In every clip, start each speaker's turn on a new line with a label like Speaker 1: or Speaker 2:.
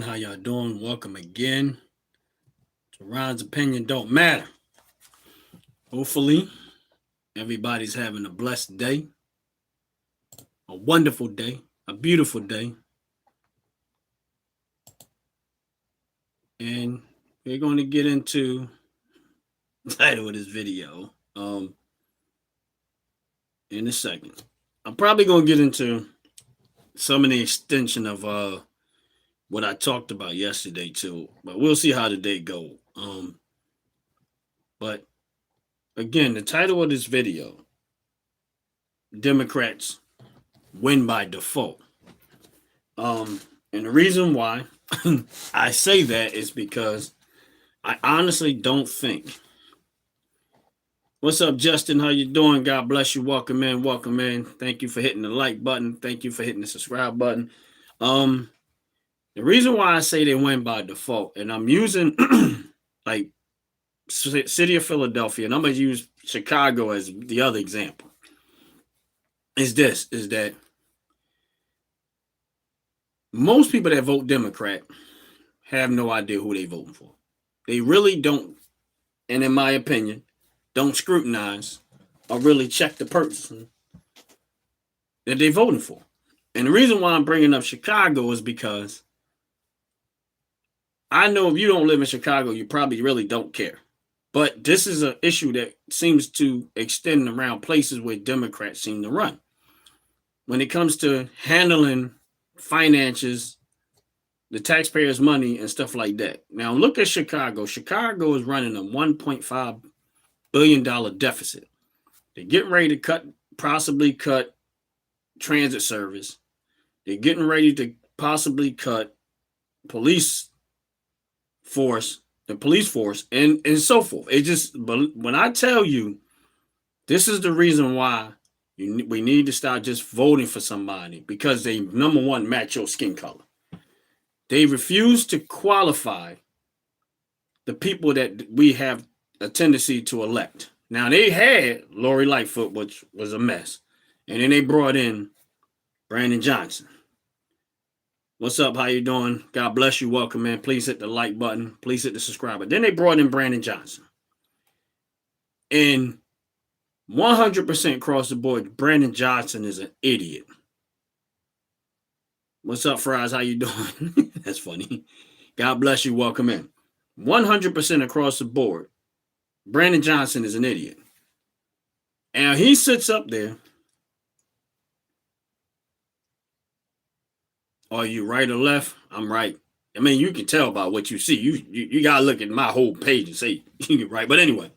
Speaker 1: How y'all doing? Welcome again to Ron's Opinion Don't Matter. Hopefully, everybody's having a blessed day, a wonderful day, a beautiful day. And we're going to get into the title of this video in a second. I'm probably going to get into some of the extension of what I talked about yesterday too, but we'll see how the day go. But again, the title of this video, Democrats win by default. And the reason why I say that is because I honestly don't think. What's up, Justin? How you doing? God bless you. Welcome in. Welcome in. Thank you for hitting the like button. Thank you for hitting the subscribe button. The reason why I say they win by default, and I'm using like city of Philadelphia, and I'm gonna use Chicago as the other example. Is that most people that vote Democrat have no idea who they voting for. They really don't, and in my opinion, don't scrutinize or really check the person that they're voting for. And the reason why I'm bringing up Chicago is because I know if you don't live in Chicago, you probably really don't care. But this is an issue that seems to extend around places where Democrats seem to run. When it comes to handling finances, the taxpayers' money and stuff like that. Now look at Chicago. Chicago is running a $1.5 billion deficit. They're getting ready to possibly cut transit service. They're getting ready to possibly cut police force, and so forth. But when I tell you, this is the reason why we need to start just voting for somebody, because they, number one, match your skin color. They refuse to qualify the people that we have a tendency to elect. Now, they had Lori Lightfoot, which was a mess. And then they brought in Brandon Johnson. What's up? How you doing? God bless you. Welcome in. Please hit the like button. Please hit the subscribe button. Then they brought in Brandon Johnson. And 100% across the board, Brandon Johnson is an idiot. What's up, Fries? How you doing? That's funny. God bless you. Welcome in. 100% across the board, Brandon Johnson is an idiot. And he sits up there. Are you right or left? I'm right. I mean, you can tell by what you see. You gotta look at my whole page and say you're right. But anyway,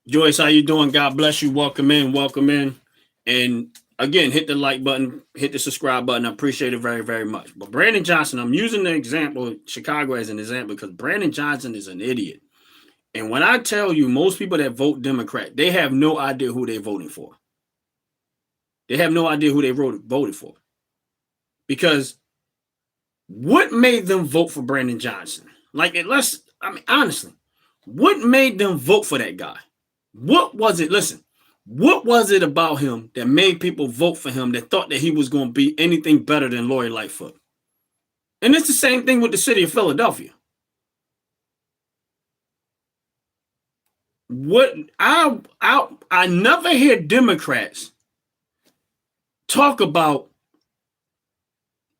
Speaker 1: Joyce, how you doing? God bless you. Welcome in. Welcome in. And again, hit the like button, hit the subscribe button. I appreciate it very, very much. But Brandon Johnson, I'm using the example Chicago as an example because Brandon Johnson is an idiot. And when I tell you, most people that vote Democrat, they have no idea who they're voting for. They have no idea who they voted for. Because what made them vote for Brandon Johnson? Honestly, what made them vote for that guy? What was it? Listen, what was it about him that made people vote for him that thought that he was going to be anything better than Lori Lightfoot? And it's the same thing with the city of Philadelphia. What I never hear Democrats talk about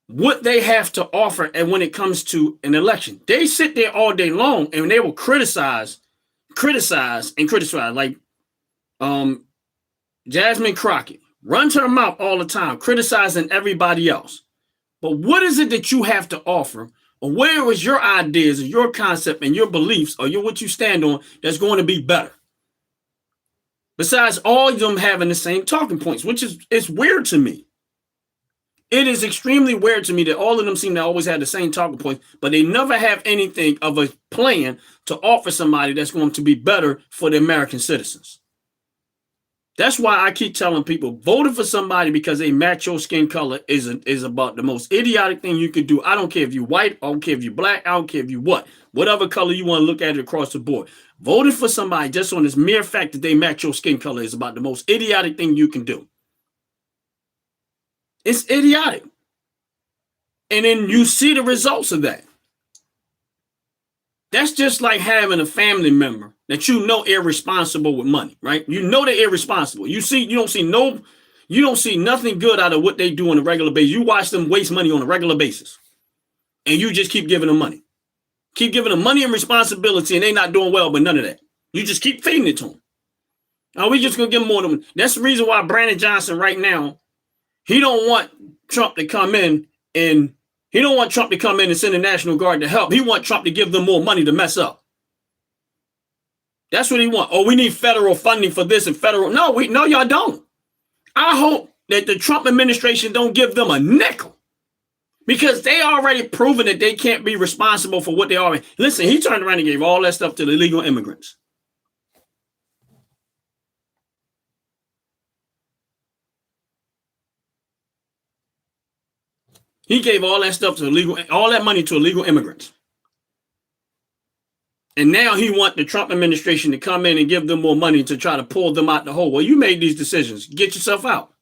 Speaker 1: what they have to offer, and when it comes to an election, they sit there all day long and they will criticize. Like Jasmine Crockett runs her mouth all the time, criticizing everybody else. But what is it that you have to offer, or where is your ideas, or your concept, and your beliefs, or what you stand on that's going to be better? Besides all of them having the same talking points, which is it's weird to me. It is extremely weird to me that all of them seem to always have the same talking points, but they never have anything of a plan to offer somebody that's going to be better for the American citizens. That's why I keep telling people, voting for somebody because they match your skin color is about the most idiotic thing you could do. I don't care if you're white, I don't care if you're black, I don't care if you whatever color you want to look at it across the board. Voting for somebody just on this mere fact that they match your skin color is about the most idiotic thing you can do. It's idiotic. And then you see the results of that. That's just like having a family member that you know irresponsible with money, right? You know they're irresponsible. You don't see nothing good out of what they do on a regular basis. You watch them waste money on a regular basis. And you just keep giving them money. Keep giving them money and responsibility, and they not doing well, but none of that. You just keep feeding it to them. Are we just gonna give them more than? That's the reason why Brandon Johnson right now, he don't want Trump to come in and send the National Guard to help. He want Trump to give them more money to mess up. That's what he want. Oh, we need federal funding for this and federal. No, y'all don't. I hope that the Trump administration don't give them a nickel, because they already proven that they can't be responsible for what they are. Listen, he turned around and gave all that stuff to the illegal immigrants. He gave all that stuff to all that money to illegal immigrants. And now he want the Trump administration to come in and give them more money to try to pull them out the hole. Well, you made these decisions. Get yourself out.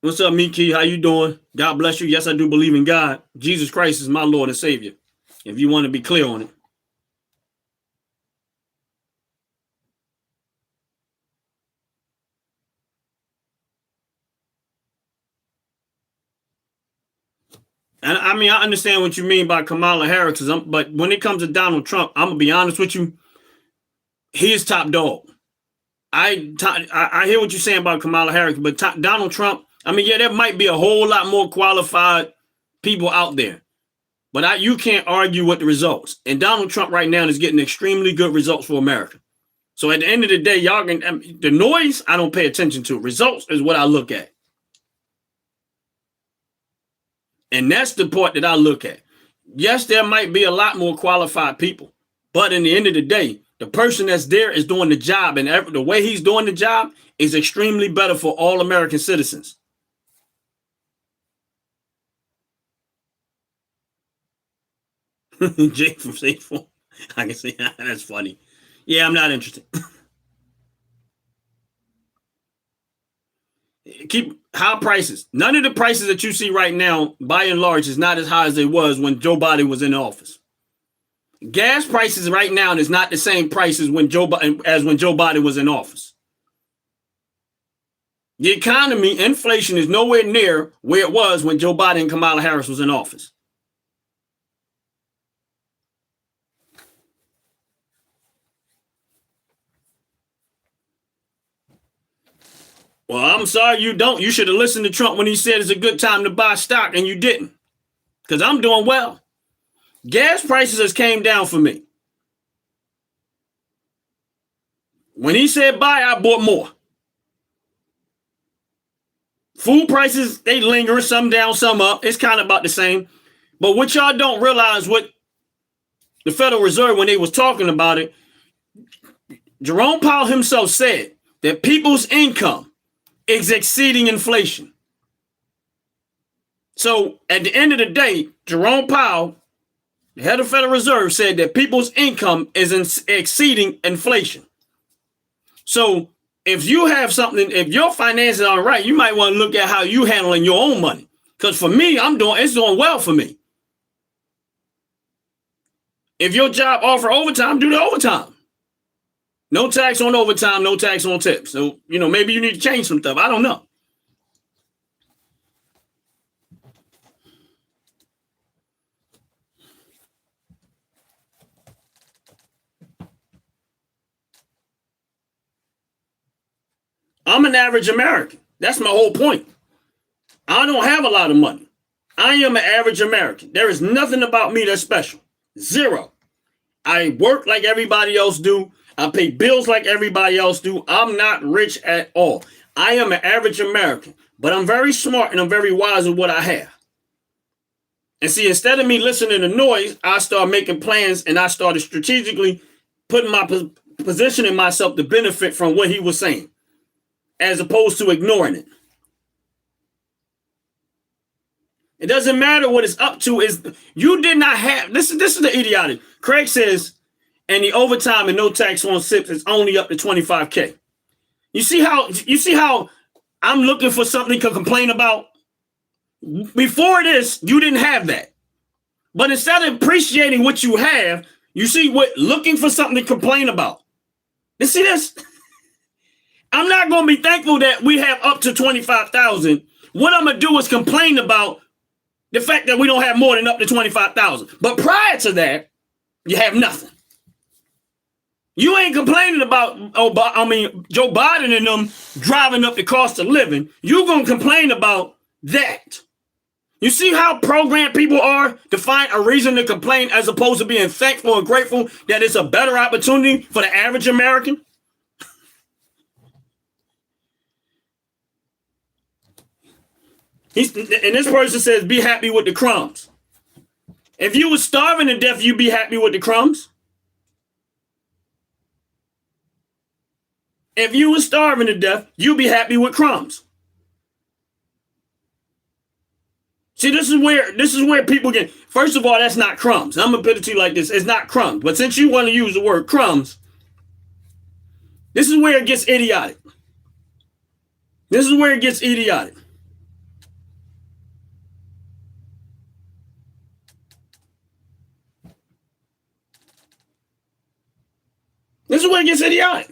Speaker 1: What's up, Miki? How you doing? God bless you. Yes, I do believe in God. Jesus Christ is my Lord and Savior, if you want to be clear on it. And I mean, I understand what you mean by Kamala Harris, but when it comes to Donald Trump, I'm gonna be honest with you. He is top dog. I hear what you're saying about Kamala Harris, but Donald Trump, I mean, yeah, there might be a whole lot more qualified people out there, but you can't argue with the results. And Donald Trump right now is getting extremely good results for America. So at the end of the day, the noise, I don't pay attention to. Results is what I look at. And that's the part that I look at. Yes, there might be a lot more qualified people, but in the end of the day, the person that's there is doing the job, and the way he's doing the job is extremely better for all American citizens. Jake from State Farm. I can see that's funny. Yeah, I'm not interested. Keep high prices. None of the prices that you see right now, by and large, is not as high as it was when Joe Biden was in office. Gas prices right now is not the same prices when Joe Biden was in office. The economy, inflation is nowhere near where it was when Joe Biden and Kamala Harris was in office. Well, I'm sorry you don't. You should have listened to Trump when he said it's a good time to buy stock, and you didn't. Because I'm doing well. Gas prices has came down for me. When he said buy, I bought more. Food prices, they linger, some down, some up. It's kind of about the same. But what y'all don't realize, what the Federal Reserve, when they was talking about it, Jerome Powell himself said that people's income is exceeding inflation. So at the end of the day, Jerome Powell, the head of the Federal Reserve, said that people's income is exceeding inflation. So if you have something, if your finances aren't right, you might want to look at how you handling your own money. Because for me, it's doing well for me. If your job offer overtime, do the overtime. No tax on overtime, no tax on tips. So, maybe you need to change some stuff. I don't know. I'm an average American. That's my whole point. I don't have a lot of money. I am an average American. There is nothing about me that's special. Zero. I work like everybody else do. I pay bills like everybody else do. I'm not rich at all. I am an average American, but I'm very smart and I'm very wise with what I have. And see, instead of me listening to noise, I start making plans and I started strategically positioning myself to benefit from what he was saying, as opposed to ignoring it. It doesn't matter what it's up to. You did not have this is the idiotic. Craig says, and the overtime and no tax on SIPs is only up to $25K. You see how I'm looking for something to complain about. Before this, you didn't have that. But instead of appreciating what you have, you see what looking for something to complain about. You see this? I'm not going to be thankful that we have up to 25,000. What I'm going to do is complain about the fact that we don't have more than up to 25,000. But prior to that, you have nothing. You ain't complaining about, Joe Biden and them driving up the cost of living. You're going to complain about that. You see how programmed people are to find a reason to complain as opposed to being thankful and grateful that it's a better opportunity for the average American? And this person says, be happy with the crumbs. If you were starving to death, you'd be happy with the crumbs. If you were starving to death, you'd be happy with crumbs. See, this is where people get, first of all, that's not crumbs. I'm going to put it to you like this. It's not crumbs. But since you want to use the word crumbs, this is where it gets idiotic. This is where it gets idiotic. This is where it gets idiotic.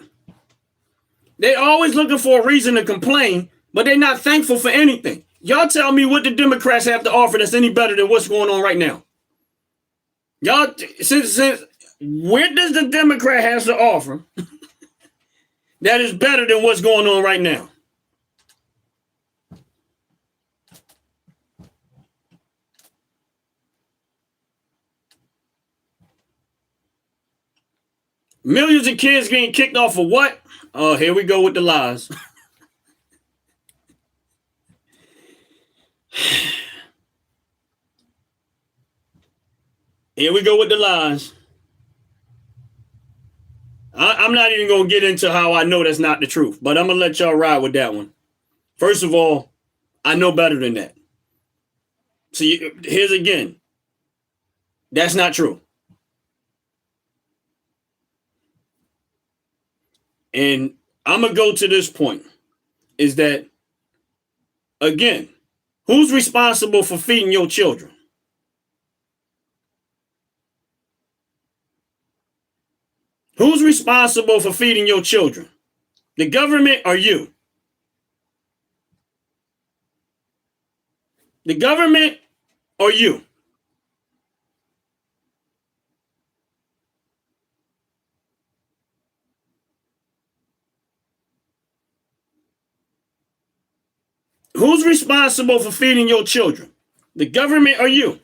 Speaker 1: They're always looking for a reason to complain, but they're not thankful for anything. Y'all tell me what the Democrats have to offer that's any better than what's going on right now. Y'all, since where does the Democrat has to offer that is better than what's going on right now? Millions of kids getting kicked off of what? Oh, here we go with the lies. Here we go with the lies. I'm not even going to get into how I know that's not the truth, but I'm going to let y'all ride with that one. First of all, I know better than that. See, here's again. That's not true. And I'm going to go to this point, is that, again, who's responsible for feeding your children? Who's responsible for feeding your children? The government or you? The government or you? Who's responsible for feeding your children? The government or you?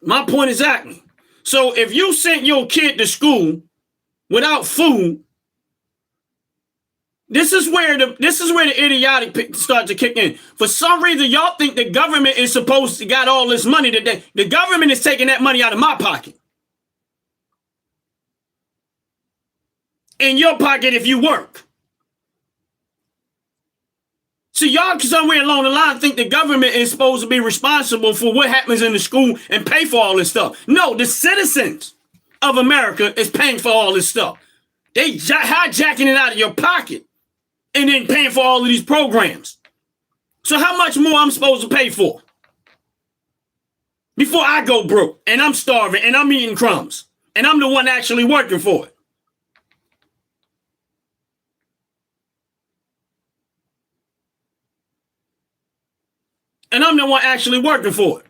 Speaker 1: My point exactly. So if you sent your kid to school without food, this is where the idiotic start to kick in. For some reason, y'all think the government is supposed to got all this money today. The government is taking that money out of my pocket. In your pocket if you work. So y'all somewhere along the line think the government is supposed to be responsible for what happens in the school and pay for all this stuff. No, the citizens of America is paying for all this stuff. They hijacking it out of your pocket and then paying for all of these programs. So how much more I'm supposed to pay for? Before I go broke and I'm starving and I'm eating crumbs and I'm the one actually working for it. And I'm the one actually working for it.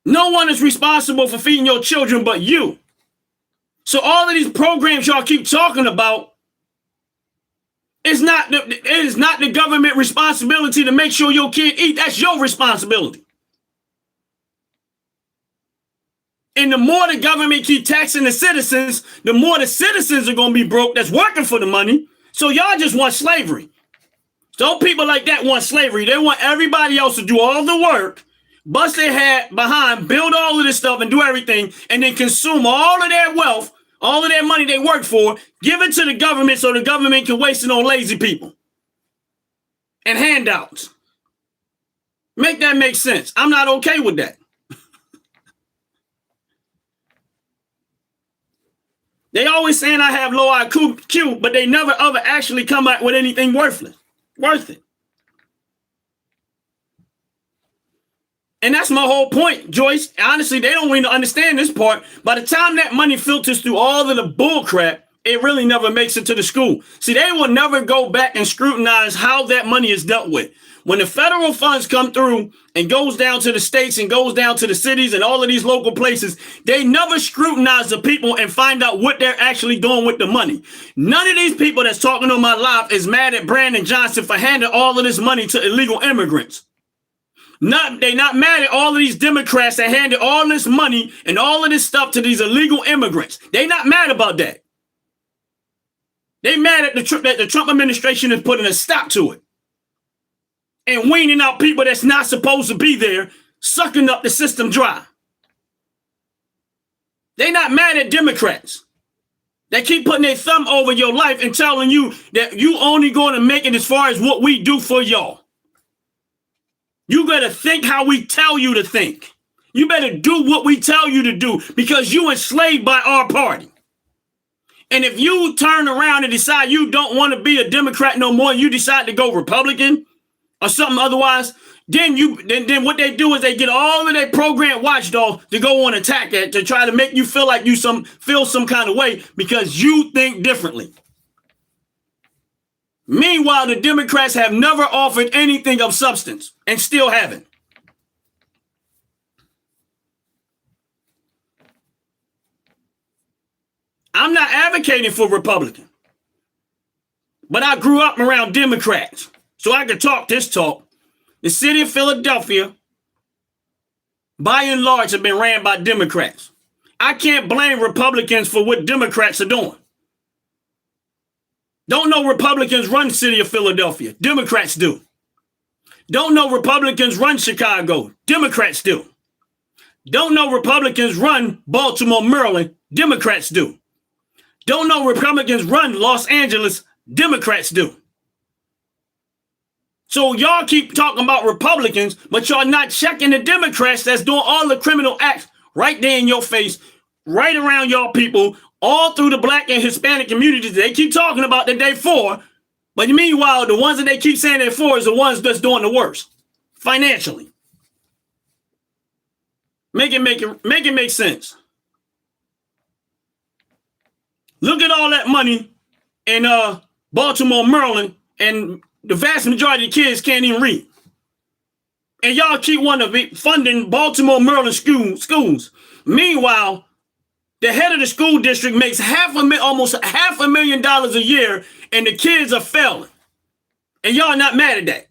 Speaker 1: No one is responsible for feeding your children but you. So all of these programs y'all keep talking about, it is not the government responsibility to make sure your kid eat. That's your responsibility. And the more the government keep taxing the citizens, the more the citizens are going to be broke that's working for the money. So y'all just want slavery. So people like that want slavery. They want everybody else to do all the work, bust their hat behind, build all of this stuff and do everything, and then consume all of their wealth, all of their money they work for, give it to the government so the government can waste it on lazy people. and handouts. Make that make sense. I'm not okay with that. They always saying I have low IQ, but they never ever actually come up with anything worth it. And that's my whole point, Joyce. Honestly, they don't really understand this part. By the time that money filters through all of the bull crap, it really never makes it to the school. See, they will never go back and scrutinize how that money is dealt with. When the federal funds come through and goes down to the states and goes down to the cities and all of these local places, they never scrutinize the people and find out what they're actually doing with the money. None of these people that's talking on my live is mad at Brandon Johnson for handing all of this money to illegal immigrants. They not mad at all of these Democrats that handed all this money and all of this stuff to these illegal immigrants. They not mad about that. They mad at that the Trump administration is putting a stop to it and weaning out people that's not supposed to be there, sucking up the system dry. They not mad at Democrats. They keep putting their thumb over your life and telling you that you only going to make it as far as what we do for y'all. You better think how we tell you to think. You better do what we tell you to do because you enslaved by our party. And if you turn around and decide you don't want to be a Democrat no more, and you decide to go Republican or something otherwise, then what they do is they get all of their program watchdogs to go on attack that to try to make you feel like you feel some kind of way because you think differently. Meanwhile, the Democrats have never offered anything of substance and still haven't. I'm not advocating for Republican, but I grew up around Democrats, so I can talk this talk. The city of Philadelphia, by and large, have been ran by Democrats. I can't blame Republicans for what Democrats are doing. Don't know Republicans run the city of Philadelphia. Democrats do. Don't know Republicans run Chicago. Democrats do. Don't know Republicans run Baltimore, Maryland. Democrats do. Don't know Republicans run Los Angeles. Democrats do. So y'all keep talking about Republicans, but y'all not checking the Democrats that's doing all the criminal acts right there in your face, right around y'all people, all through the Black and Hispanic communities. They keep talking about that they for, but meanwhile, the ones that they keep saying they're for is the ones that's doing the worst financially. Make it make sense. Look at all that money in Baltimore, Maryland, and the vast majority of kids can't even read. And y'all keep wanting to be funding Baltimore, Maryland schools. Meanwhile, the head of the school district makes almost $500,000 a year, and the kids are failing. And y'all not mad at that.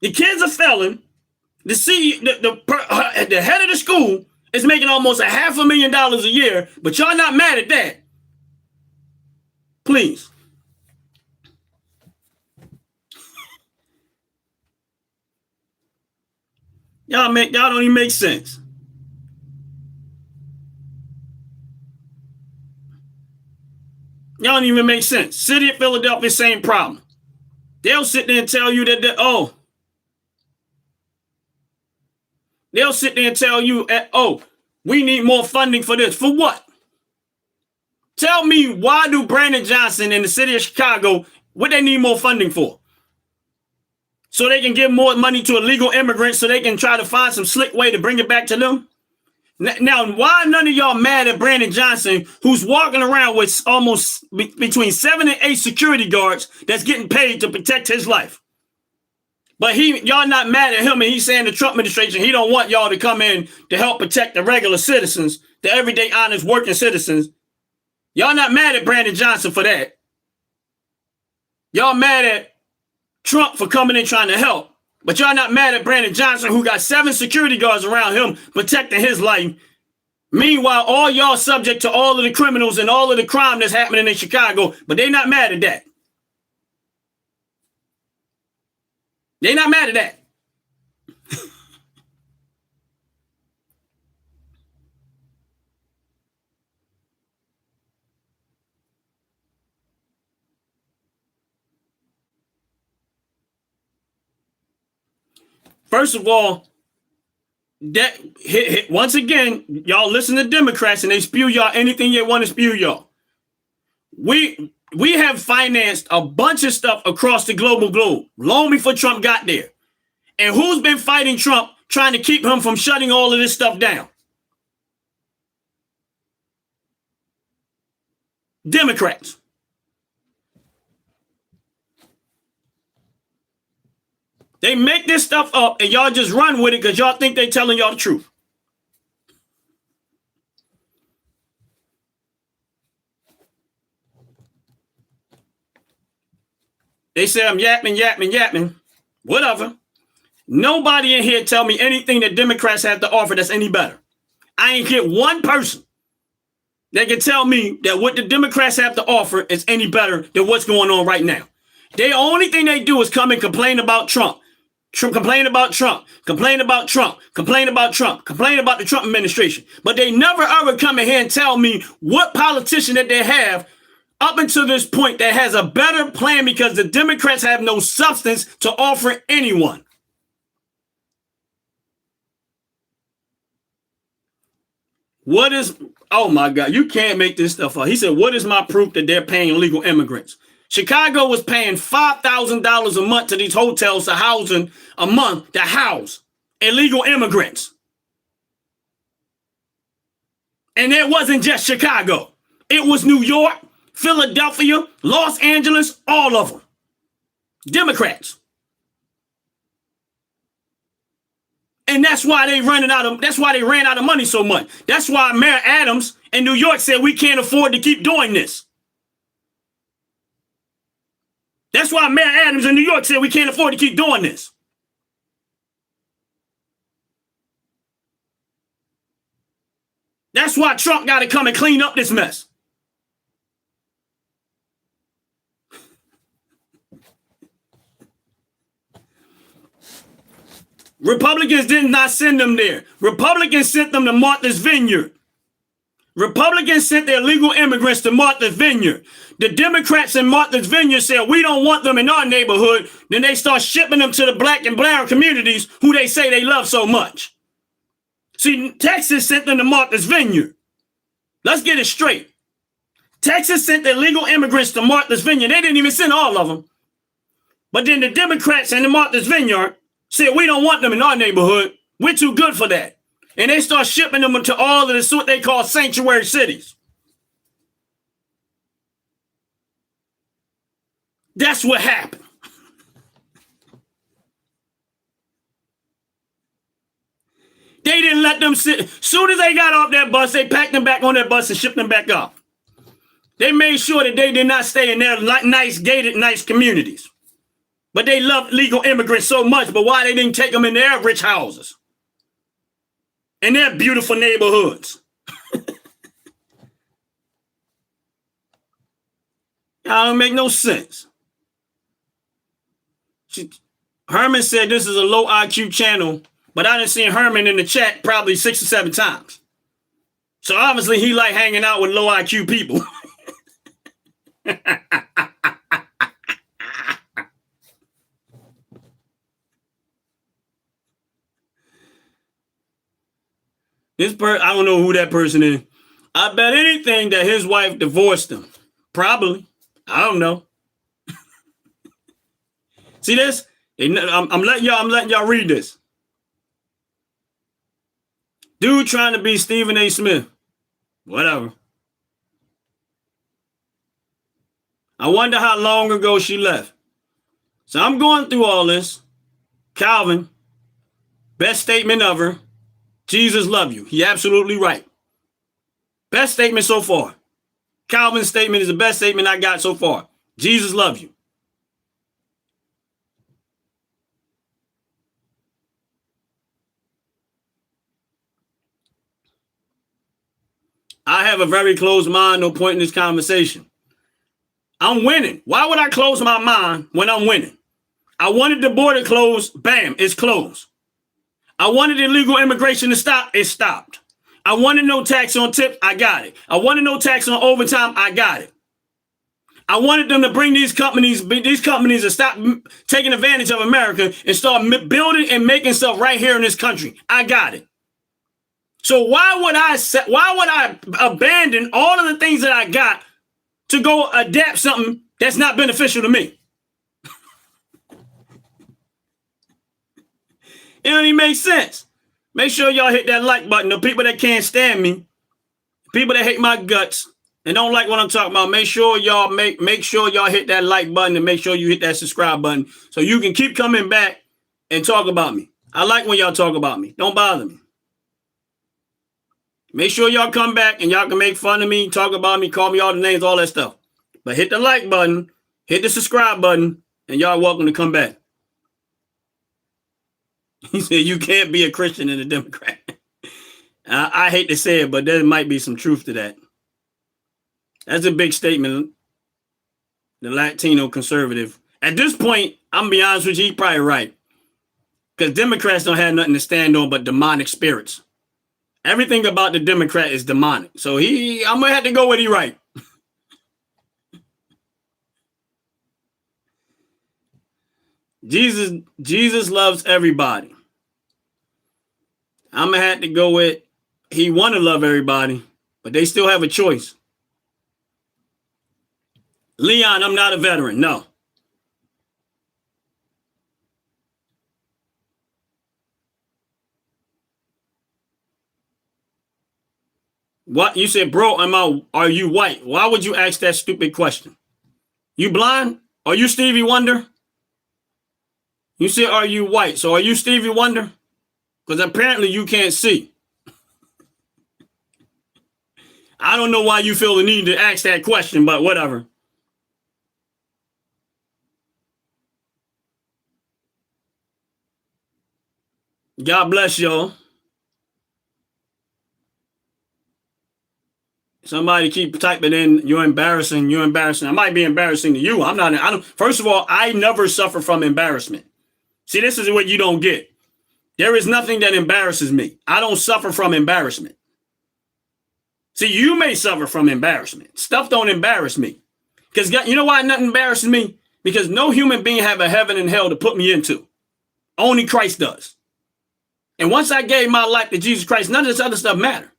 Speaker 1: The kids are failing. The head of the school is making almost $500,000 a year, but y'all not mad at that. Please. Y'all don't even make sense. Y'all don't even make sense. City of Philadelphia, same problem. They'll sit there and tell you they'll sit there and tell you, we need more funding for this. For what? Tell me, why do Brandon Johnson and the city of Chicago, what they need more funding for? So they can give more money to illegal immigrants so they can try to find some slick way to bring it back to them? Now, why none of y'all mad at Brandon Johnson, who's walking around with almost between 7 and 8 security guards that's getting paid to protect his life? But y'all not mad at him, and he's saying the Trump administration, he don't want y'all to come in to help protect the regular citizens, the everyday honest working citizens. Y'all not mad at Brandon Johnson for that. Y'all mad at Trump for coming in trying to help. But y'all not mad at Brandon Johnson, who got 7 security guards around him protecting his life. Meanwhile, all y'all subject to all of the criminals and all of the crime that's happening in Chicago, but they not mad at that. They not mad at that. first of all, that once again, y'all listen to Democrats and they spew y'all anything they want to spew y'all. We have financed a bunch of stuff across the global globe long before Trump got there. And who's been fighting Trump, trying to keep him from shutting all of this stuff down? Democrats. They make this stuff up and y'all just run with it because y'all think they're telling y'all the truth. They say I'm yapping. Whatever. Nobody in here tell me anything that Democrats have to offer that's any better. I ain't get one person that can tell me that what the Democrats have to offer is any better than what's going on right now. The only thing they do is come and complain about Trump. Complain about Trump, complain about Trump, complain about Trump, complain about the Trump administration. But they never ever come in here and tell me what politician that they have up until this point that has a better plan, because the Democrats have no substance to offer anyone. What is, oh my God, you can't make this stuff up. He said, what is my proof that they're paying illegal immigrants? Chicago was paying $5,000 a month to these hotels to housing a month to house illegal immigrants. And it wasn't just Chicago. It was New York, Philadelphia, Los Angeles, all of them. Democrats. And that's why they ran out of money so much. That's why Mayor Adams in New York said we can't afford to keep doing this. That's why Mayor Adams in New York said we can't afford to keep doing this. That's why Trump got to come and clean up this mess. Republicans did not send them there. Republicans sent them to Martha's Vineyard. Republicans sent their illegal immigrants to Martha's Vineyard. The Democrats in Martha's Vineyard said, we don't want them in our neighborhood. Then they start shipping them to the black and brown communities who they say they love so much. See, Texas sent them to Martha's Vineyard. Let's get it straight. Texas sent the illegal immigrants to Martha's Vineyard. They didn't even send all of them. But then the Democrats in the Martha's Vineyard said, we don't want them in our neighborhood. We're too good for that. And they start shipping them to all of this, what they call sanctuary cities. That's what happened. They didn't let them sit. Soon as they got off that bus, they packed them back on that bus and shipped them back up. They made sure that they did not stay in their nice, gated, nice communities. But they loved legal immigrants so much, but why they didn't take them in their rich houses? In their beautiful neighborhoods. That don't make no sense. Herman said this is a low IQ channel, but I done seen Herman in the chat probably 6 or 7 times. So obviously he like hanging out with low IQ people. I don't know who that person is. I bet anything that his wife divorced him. Probably. I don't know. See this? I'm letting y'all read this. Dude trying to be Stephen A. Smith. Whatever. I wonder how long ago she left. So I'm going through all this. Calvin, best statement ever. Jesus love you. He absolutely right. Best statement so far. Calvin's statement is the best statement I got so far. Jesus love you. I have a very closed mind, no point in this conversation. I'm winning. Why would I close my mind when I'm winning? I wanted the border closed. Bam, it's closed. I wanted illegal immigration to stop. It stopped. I wanted no tax on tips. I got it. I wanted no tax on overtime. I got it. I wanted them to bring these companies to stop taking advantage of America and start building and making stuff right here in this country. I got it. So why would I abandon all of the things that I got to go adapt something that's not beneficial to me? It don't even make sense. Make sure y'all hit that like button. The people that can't stand me, people that hate my guts and don't like what I'm talking about, make sure y'all hit that like button and make sure you hit that subscribe button so you can keep coming back and talk about me. I like when y'all talk about me. Don't bother me. Make sure y'all come back and y'all can make fun of me, talk about me, call me all the names, all that stuff. But hit the like button, hit the subscribe button, and y'all welcome to come back. He said you can't be a Christian and a Democrat. I hate to say it, but there might be some truth to that. That's a big statement. The Latino conservative. At this point, I'm going to be honest with you, he's probably right. Because Democrats don't have nothing to stand on but demonic spirits. Everything about the Democrat is demonic. So I'm going to have to go with he right. Jesus loves everybody. I'm going to have to go with he want to love everybody, but they still have a choice. Leon, I'm not a veteran. No. What? You said, bro, are you white? Why would you ask that stupid question? You blind? Are you Stevie Wonder? You said, are you white? So are you Stevie Wonder? Because apparently you can't see. I don't know why you feel the need to ask that question, but whatever. God bless y'all. Somebody keep typing in, you're embarrassing. I might be embarrassing to you. First of all, I never suffer from embarrassment. See, this is what you don't get. There is nothing that embarrasses me. I don't suffer from embarrassment. See, you may suffer from embarrassment. Stuff don't embarrass me. Because you know why nothing embarrasses me? Because no human being have a heaven and hell to put me into. Only Christ does. And once I gave my life to Jesus Christ, none of this other stuff matter.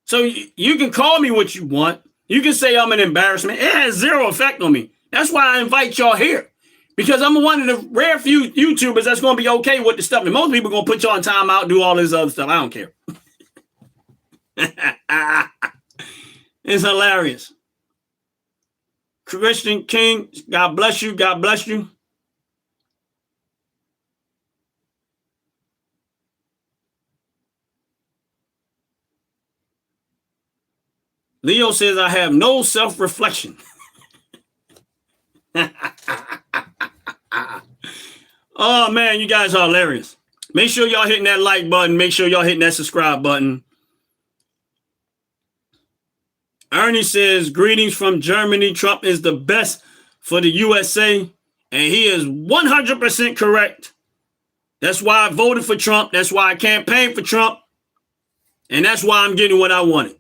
Speaker 1: So you can call me what you want. You can say I'm an embarrassment. It has zero effect on me. That's why I invite y'all here. Because I'm one of the rare few YouTubers that's going to be okay with the stuff. And most people are going to put you on timeout, do all this other stuff. I don't care. It's hilarious. Christian King, God bless you. God bless you. Leo says, I have no self-reflection. Oh, man, you guys are hilarious. Make sure y'all hitting that like button. Make sure y'all hitting that subscribe button. Ernie says, greetings from Germany. Trump is the best for the USA. And he is 100% correct. That's why I voted for Trump. That's why I campaigned for Trump. And that's why I'm getting what I wanted.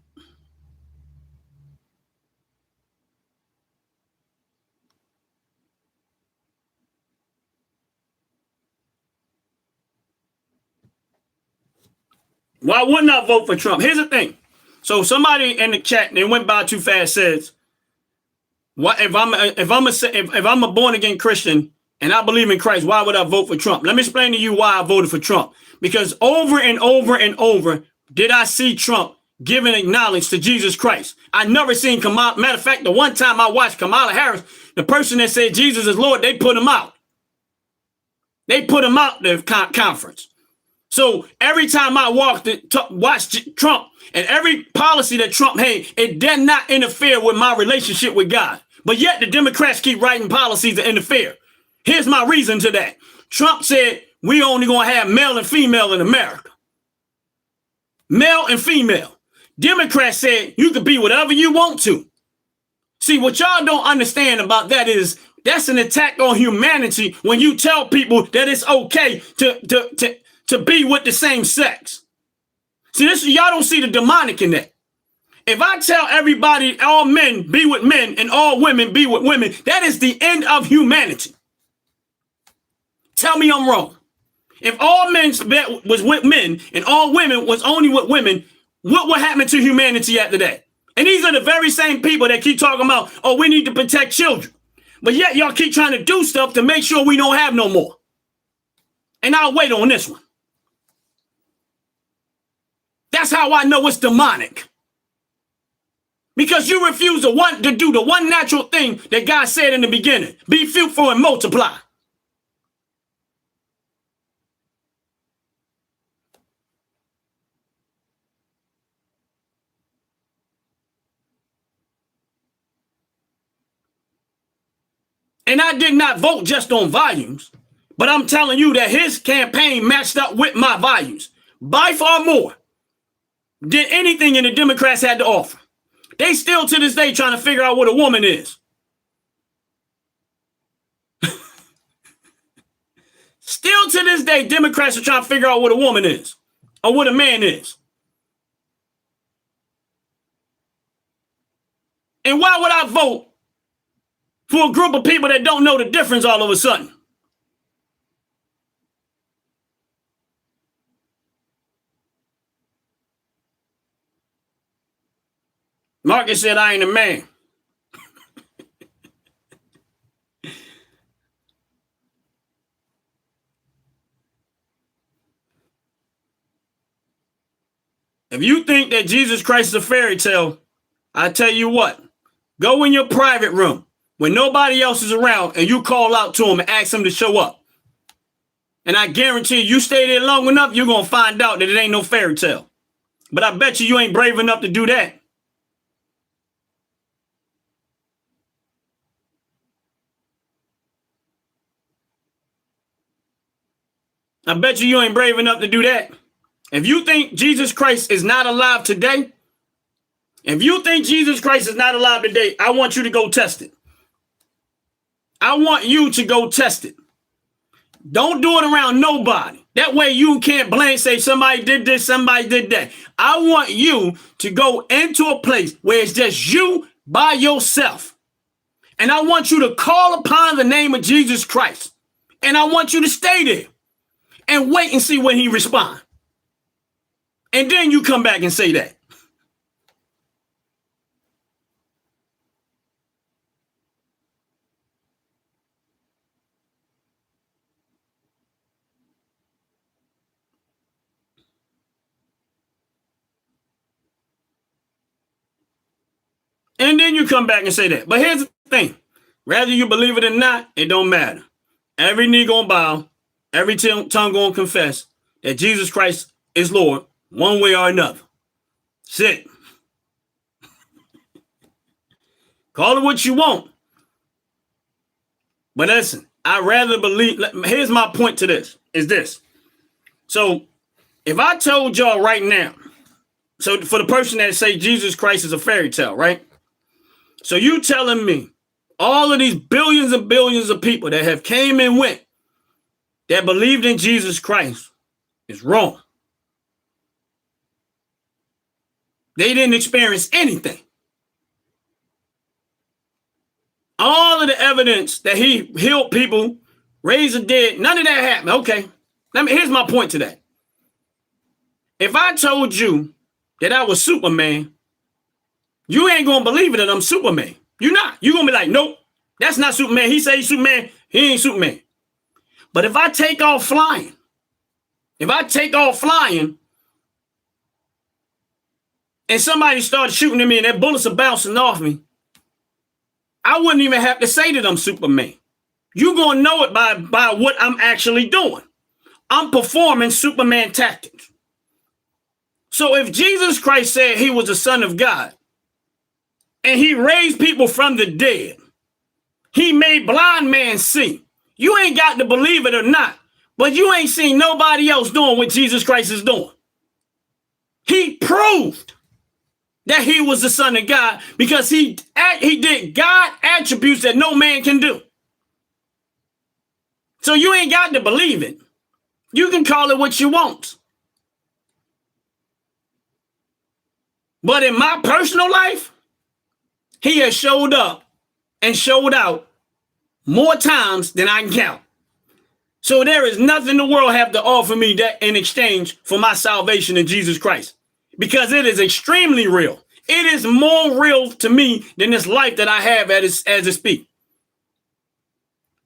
Speaker 1: Why wouldn't I vote for Trump? Here's the thing. So somebody in the chat, they went by too fast, says, "What if I'm a born again Christian and I believe in Christ? Why would I vote for Trump?" Let me explain to you why I voted for Trump. Because over and over and over did I see Trump giving acknowledgement to Jesus Christ. I never seen Kamala. Matter of fact, the one time I watched Kamala Harris, the person that said Jesus is Lord, they put him out. They put him out the conference. So every time I watched Trump and every policy that Trump had, it did not interfere with my relationship with God. But yet the Democrats keep writing policies that interfere. Here's my reason to that. Trump said we only going to have male and female in America. Male and female. Democrats said you could be whatever you want to. See, what y'all don't understand about that is that's an attack on humanity when you tell people that it's okay to be with the same sex. See, y'all don't see the demonic in that. If I tell everybody all men be with men and all women be with women, that is the end of humanity. Tell me I'm wrong. If all men was with men and all women was only with women, what would happen to humanity after that? And these are the very same people that keep talking about, oh, we need to protect children. But yet y'all keep trying to do stuff to make sure we don't have no more. And I'll wait on this one. That's how I know it's demonic. Because you refuse to do the one natural thing that God said in the beginning. Be fruitful and multiply. And I did not vote just on volumes, but I'm telling you that his campaign matched up with my values by far more than anything in the Democrats had to offer. They still to this day trying to figure out what a woman is. Still to this day, Democrats are trying to figure out what a woman is or what a man is. And why would I vote for a group of people that don't know the difference all of a sudden? Marcus said, I ain't a man. If you think that Jesus Christ is a fairy tale, I tell you what, go in your private room when nobody else is around and you call out to him and ask him to show up. And I guarantee you stay there long enough, you're going to find out that it ain't no fairy tale. But I bet you ain't brave enough to do that. I bet you ain't brave enough to do that. If you think Jesus Christ is not alive today, I want you to go test it. I want you to go test it. Don't do it around nobody. That way you can't blame, say somebody did this, somebody did that. I want you to go into a place where it's just you by yourself. And I want you to call upon the name of Jesus Christ. And I want you to stay there and wait and see when he responds. And then you come back and say that. And then you come back and say that. But here's the thing. Whether you believe it or not, it don't matter. Every knee gonna bow. Every tongue gonna confess that Jesus Christ is Lord one way or another. That's it. Call it what you want. But listen, I rather believe. Here's my point to this. Is this. So if I told y'all right now, so for the person that say Jesus Christ is a fairy tale, right? So you telling me all of these billions and billions of people that have came and went that believed in Jesus Christ is wrong. They didn't experience anything. All of the evidence that he healed people, raised the dead, none of that happened. Okay. Here's my point to that. If I told you that I was Superman, you ain't gonna believe it that I'm Superman. You're not. You're gonna be like, nope, that's not Superman. He say he's Superman, he ain't Superman. But if I take off flying, and somebody started shooting at me and that bullets are bouncing off me, I wouldn't even have to say that I'm Superman. You're gonna know it by what I'm actually doing. I'm performing Superman tactics. So if Jesus Christ said he was the Son of God, and he raised people from the dead, he made blind man see. You ain't got to believe it or not, but you ain't seen nobody else doing what Jesus Christ is doing. He proved that he was the Son of God because he did God attributes that no man can do. So you ain't got to believe it. You can call it what you want. But in my personal life, he has showed up and showed out more times than I can count. So there is nothing the world have to offer me that in exchange for my salvation in Jesus Christ, because it is extremely real. It is more real to me than this life that I have as it speak.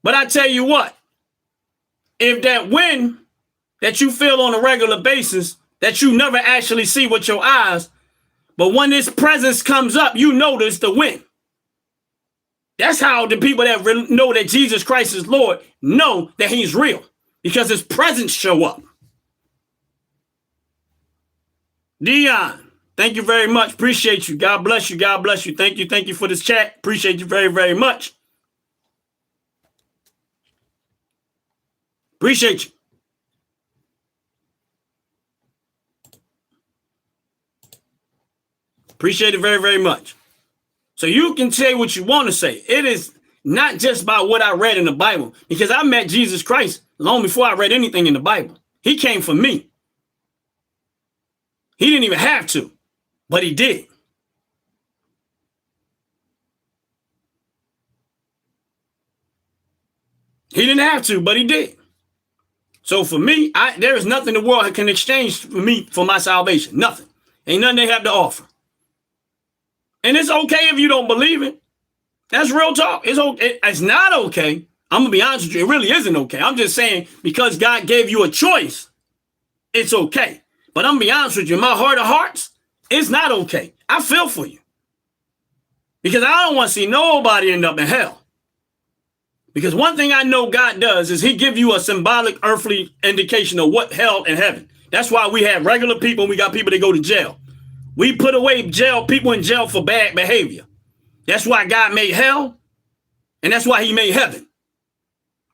Speaker 1: But I tell you what, if that win that you feel on a regular basis, that you never actually see with your eyes, but when this presence comes up, you notice the win. That's how the people that really know that Jesus Christ is Lord know that he's real, because his presence show up. Dion, thank you very much. Appreciate you. God bless you. God bless you. Thank you. Thank you for this chat. Appreciate you very, very much. Appreciate you. Appreciate it very, very much. So you can say what you want to say. It is not just about what I read in the Bible, because I met Jesus Christ long before I read anything in the Bible. He came for me. He didn't even have to, but he did. He didn't have to, but he did. So for me, there is nothing the world can exchange for me for my salvation. Nothing. Ain't nothing they have to offer. And it's okay if you don't believe it. That's real talk. It's okay. It's not okay. I'm going to be honest with you. It really isn't okay. I'm just saying, because God gave you a choice, it's okay. But I'm going to be honest with you. In my heart of hearts, it's not okay. I feel for you. Because I don't want to see nobody end up in hell. Because one thing I know God does is he give you a symbolic earthly indication of what hell and heaven. That's why we have regular people and we got people that go to jail. We put away people in jail for bad behavior. That's why God made hell, and that's why he made heaven.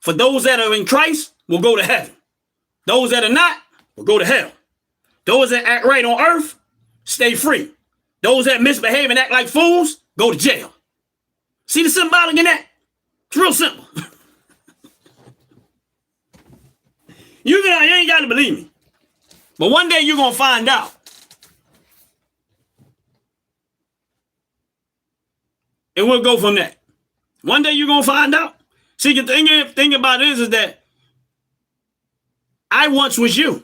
Speaker 1: For those that are in Christ will go to heaven. Those that are not will go to hell. Those that act right on earth, stay free. Those that misbehave and act like fools, go to jail. See the symbolic in that? It's real simple. You ain't got to believe me. But one day you're going to find out. And we'll go from that. One day you're going to find out. See, the thing about it is that I once was you.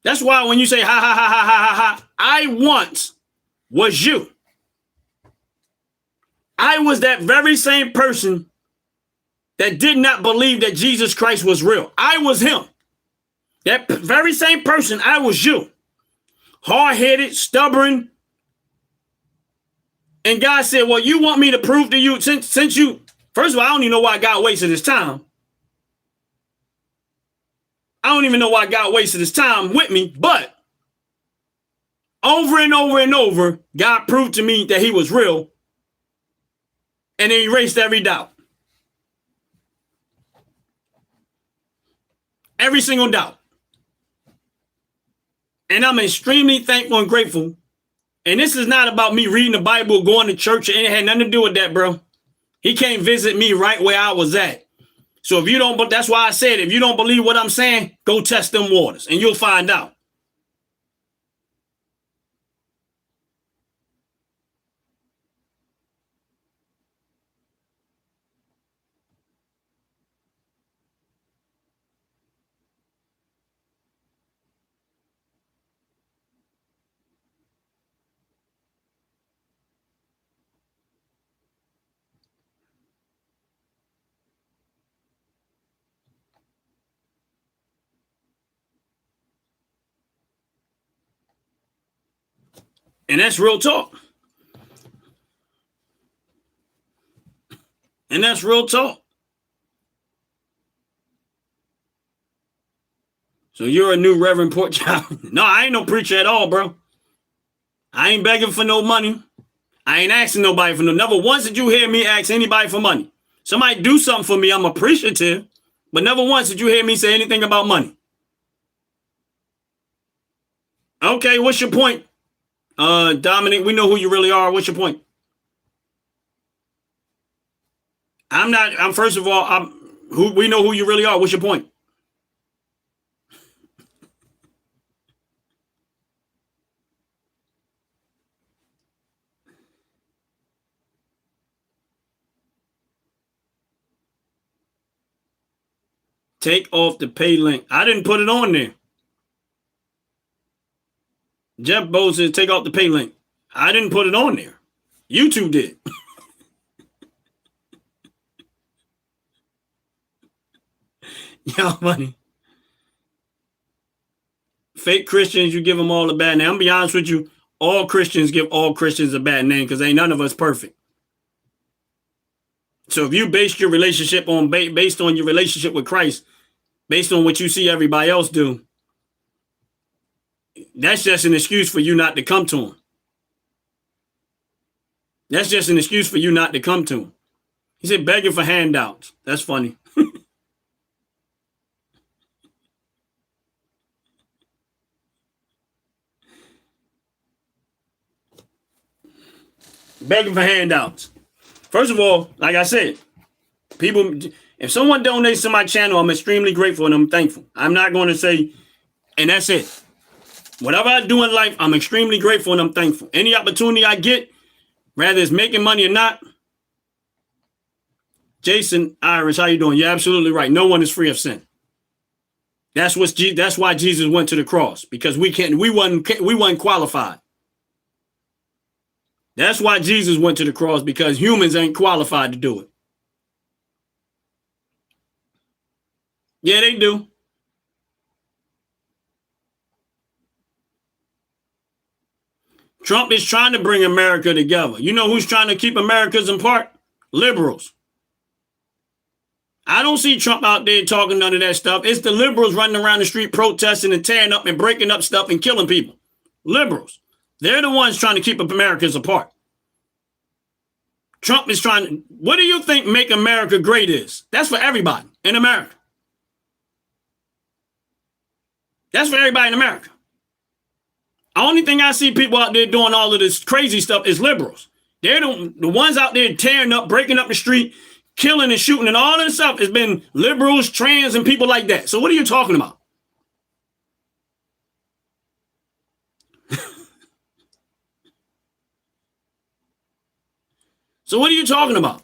Speaker 1: That's why when you say, ha, ha, ha, ha, ha, ha, ha, I once was you. I was that very same person that did not believe that Jesus Christ was real. I was him. That very same person, I was you. Hard-headed, stubborn. And God said, well, you want me to prove to you, since you, first of all, I don't even know why God wasted his time. I don't even know why God wasted his time with me, but over and over and over, God proved to me that he was real, and he erased every doubt. Every single doubt. And I'm extremely thankful and grateful. And this is not about me reading the Bible, going to church, and it had nothing to do with that, bro. He came visit me right where I was at. So if you don't, but that's why I said, if you don't believe what I'm saying, go test them waters and you'll find out. And that's real talk. And that's real talk. So you're a new Reverend Porkchop. No, I ain't no preacher at all, bro. I ain't begging for no money. I ain't asking nobody for no. Never once did you hear me ask anybody for money. Somebody do something for me, I'm appreciative. But never once did you hear me say anything about money. Okay, what's your point? Dominic, we know who you really are. What's your point? First of all, we know who you really are. What's your point? Take off the pay link. I didn't put it on there. Jeff Bose says take off the pay link. I didn't put it on there. YouTube did. Y'all funny. Fake Christians, you give them all a bad name. I'm gonna be honest with you. All Christians give all Christians a bad name because ain't none of us perfect. So if you based your relationship on based on your relationship with Christ, based on what you see everybody else do, that's just an excuse for you not to come to him. That's just an excuse for you not to come to him. He said begging for handouts. That's funny. Begging for handouts. First of all, like I said, people, if someone donates to my channel, I'm extremely grateful and I'm thankful. I'm not going to say, and that's it. Whatever I do in life, I'm extremely grateful and I'm thankful. Any opportunity I get, whether it's making money or not. Jason Irish, how you doing? You're absolutely right. No one is free of sin. That's why Jesus went to the cross, because we wasn't qualified. That's why Jesus went to the cross, because humans ain't qualified to do it. Yeah, they do. Trump is trying to bring America together. You know who's trying to keep Americans apart? Liberals. I don't see Trump out there talking none of that stuff. It's the liberals running around the street protesting and tearing up and breaking up stuff and killing people. Liberals. They're the ones trying to keep Americans apart. Trump is trying to, what do you think make America great is? That's for everybody in America. That's for everybody in America. The only thing I see people out there doing all of this crazy stuff is liberals. They're the ones out there tearing up, breaking up the street, killing and shooting, and all this stuff has been liberals, trans, and people like that. So what are you talking about? So what are you talking about?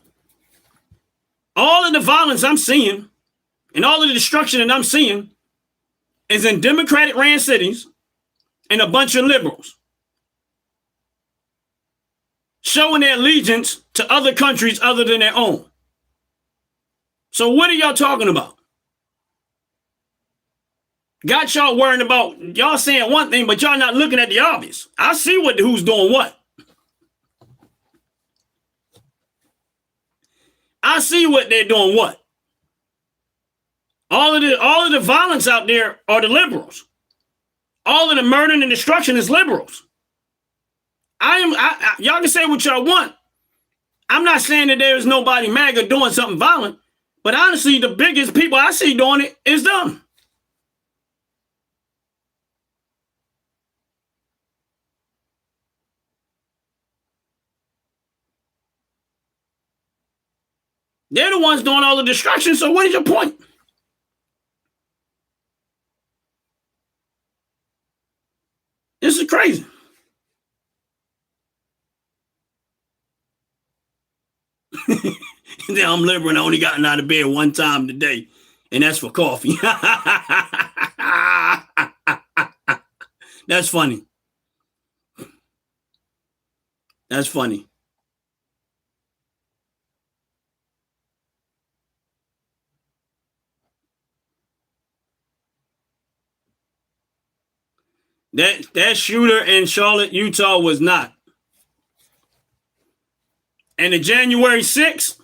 Speaker 1: All of the violence I'm seeing and all of the destruction that I'm seeing is in Democratic-ran cities and a bunch of liberals showing their allegiance to other countries other than their own. So what are y'all talking about? Got y'all worrying about, y'all saying one thing, but y'all not looking at the obvious. I see who's doing what. I see what they're doing what. All of the violence out there are the liberals. All of the murder and destruction is liberals. Y'all can say what y'all want. I'm not saying that there is nobody MAGA doing something violent, but honestly, the biggest people I see doing it is them. They're the ones doing all the destruction, so what is your point? This is crazy. I'm liberal and I only gotten out of bed one time today, and that's for coffee. That's funny. That's funny. That shooter in Charlotte, Utah was not. And the January 6th,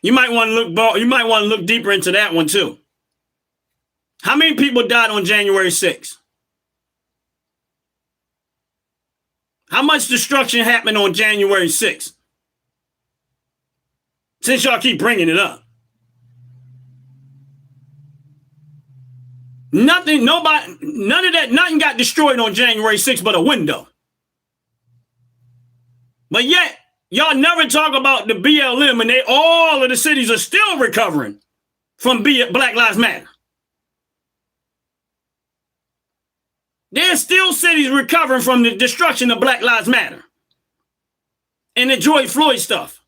Speaker 1: you might want to look deeper into that one too. How many people died on January 6th? How much destruction happened on January 6th? Since y'all keep bringing it up. Nothing got destroyed on January 6th but a window. But yet, y'all never talk about the BLM, and all of the cities are still recovering from Black Lives Matter. There's still cities recovering from the destruction of Black Lives Matter and the George Floyd stuff.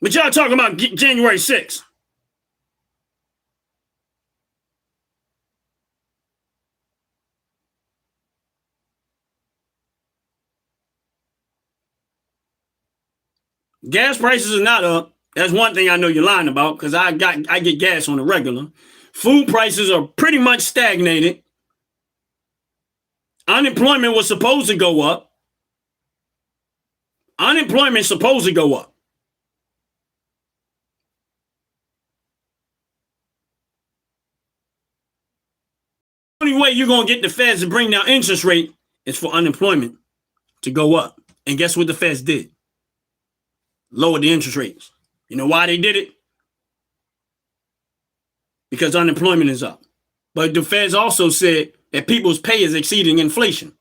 Speaker 1: But y'all talking about January 6th. Gas prices are not up. That's one thing I know you're lying about because I get gas on the regular. Food prices are pretty much stagnated. Unemployment was supposed to go up. Unemployment is supposed to go up. The only way you're going to get the Feds to bring down interest rate is for unemployment to go up. And guess what the Feds did? Lowered the interest rates. You know why they did it? Because unemployment is up. But the Feds also said that people's pay is exceeding inflation.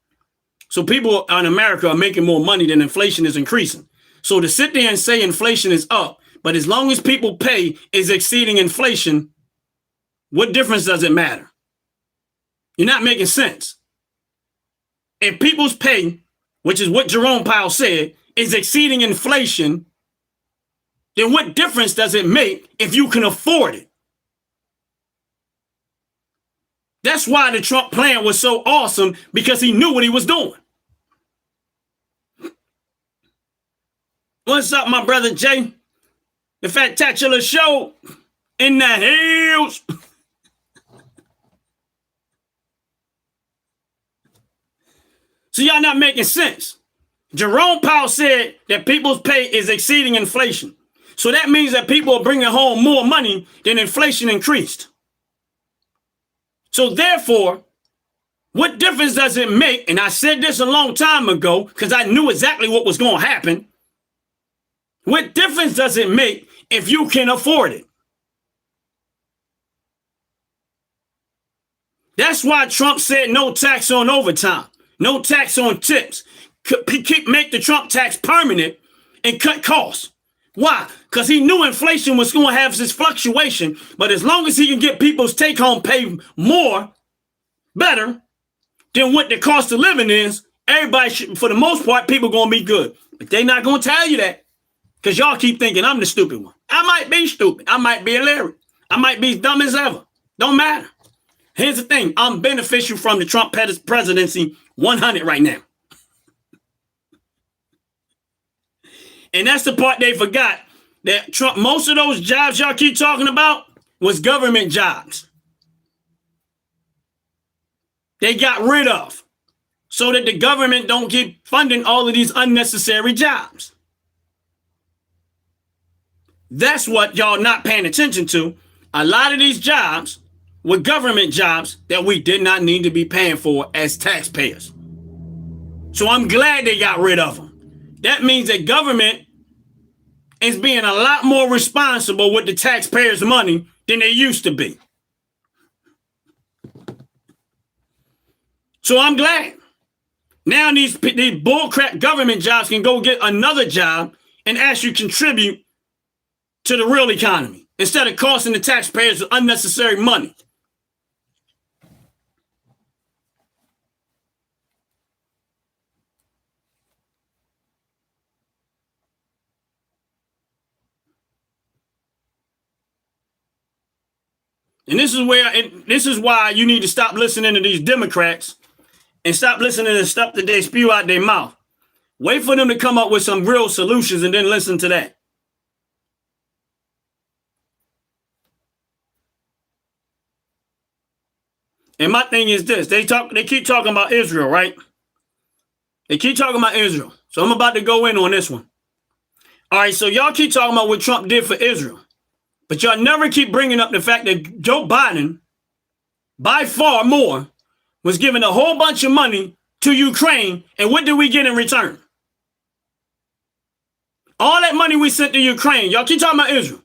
Speaker 1: So people in America are making more money than inflation is increasing. So to sit there and say inflation is up, but as long as people pay is exceeding inflation, what difference does it matter? You're not making sense. If people's pay, which is what Jerome Powell said, is exceeding inflation, then what difference does it make if you can afford it? That's why the Trump plan was so awesome, because he knew what he was doing. What's up, my brother Jay? The Fantacular Show in the hills. So y'all not making sense. Jerome Powell said that people's pay is exceeding inflation. So that means that people are bringing home more money than inflation increased. So therefore, what difference does it make? And I said this a long time ago because I knew exactly what was going to happen. What difference does it make if you can afford it? That's why Trump said no tax on overtime, no tax on tips. Make the Trump tax permanent and cut costs. Why? Because he knew inflation was going to have this fluctuation, but as long as he can get people's take-home pay more, better than what the cost of living is, everybody should, for the most part, people going to be good. But they're not going to tell you that because y'all keep thinking I'm the stupid one. I might be stupid. I might be illiterate. I might be dumb as ever. Don't matter. Here's the thing. I'm beneficial from the Trump presidency 100 right now. And that's the part they forgot, that Trump, most of those jobs y'all keep talking about was government jobs. They got rid of so that the government don't keep funding all of these unnecessary jobs. That's what y'all not paying attention to. A lot of these jobs were government jobs that we did not need to be paying for as taxpayers. So I'm glad they got rid of them. That means that government is being a lot more responsible with the taxpayers' money than they used to be. So I'm glad. Now these bullcrap government jobs can go get another job and actually contribute to the real economy instead of costing the taxpayers unnecessary money. And this is why you need to stop listening to these Democrats and stop listening to stuff that they spew out their mouth. Wait for them to come up with some real solutions and then listen to that. And my thing is this, they keep talking about Israel, right? They keep talking about Israel. So I'm about to go in on this one. All right, so y'all keep talking about what Trump did for Israel. But y'all never keep bringing up the fact that Joe Biden, by far more, was giving a whole bunch of money to Ukraine. And what did we get in return? All that money we sent to Ukraine. Y'all keep talking about Israel.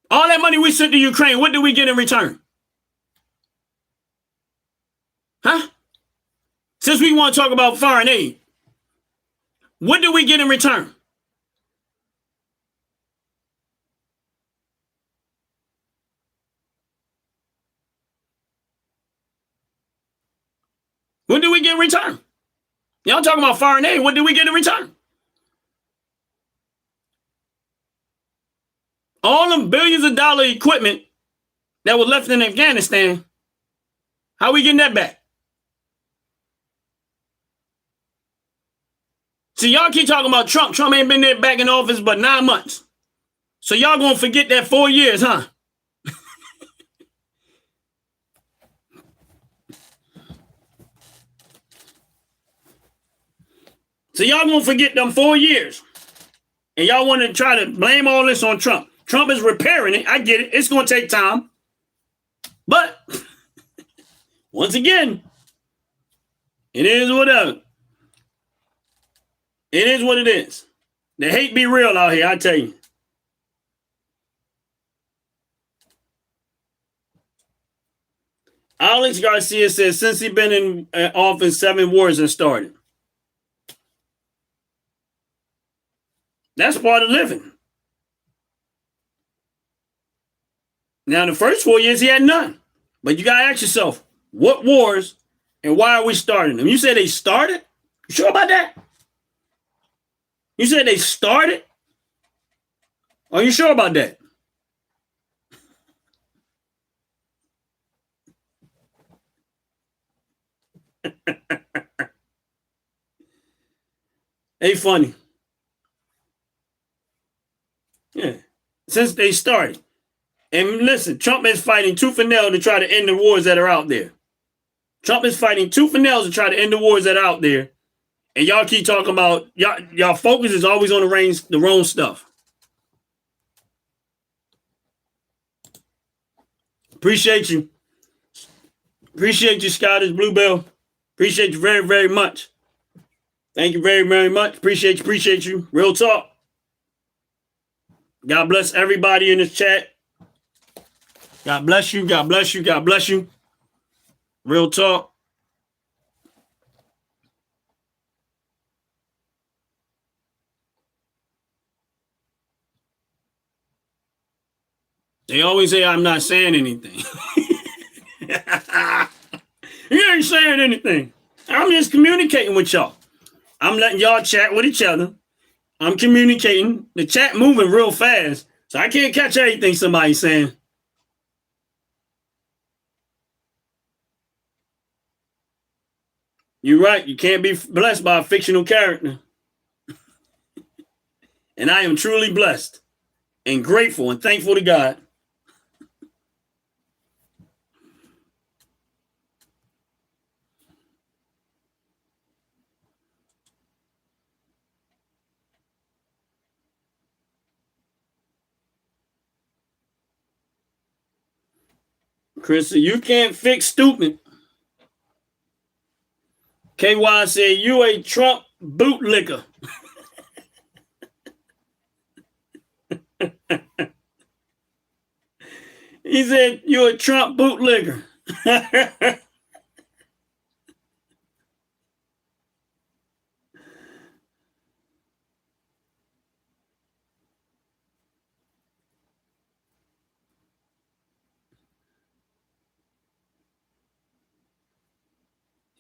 Speaker 1: All that money we sent to Ukraine, what did we get in return? Huh? Since we want to talk about foreign aid, what did we get in return? What did we get in return? Y'all talking about foreign aid. What did we get in return? All them billions of dollar equipment that was left in Afghanistan, how we getting that back? See, y'all keep talking about Trump. Trump ain't been there back in office but 9 months. So y'all gonna forget that 4 years, huh? So y'all gonna forget them 4 years. And y'all want to try to blame all this on Trump. Trump is repairing it. I get it. It's gonna take time. But once again, it is whatever. It is what it is. The hate be real out here, I tell you. Alex Garcia says, since he been in office, 7 wars have started. That's part of living. Now, the first 4 years, he had none. But you got to ask yourself, what wars and why are we starting them? You said they started? You sure about that? You said they started? Are you sure about that? Ain't funny. Yeah. Since they started. And listen, Trump is fighting tooth and nail to try to end the wars that are out there. Trump is fighting tooth and nail to try to end the wars that are out there. And y'all keep talking about, y'all focus is always on the wrong stuff. Appreciate you. Appreciate you, Scottish Bluebell. Appreciate you very, very much. Thank you very, very much. Appreciate you. Real talk. God bless everybody in this chat. God bless you. God bless you. God bless you. Real talk. They always say I'm not saying anything. You ain't saying anything. I'm just communicating with y'all. I'm letting y'all chat with each other. I'm communicating. The chat moving real fast, so I can't catch everything somebody's saying. You're right. You can't be blessed by a fictional character. And I am truly blessed and grateful and thankful to God. Chris, you can't fix stupid. KY said, you a Trump bootlicker. He said, you a Trump bootlicker.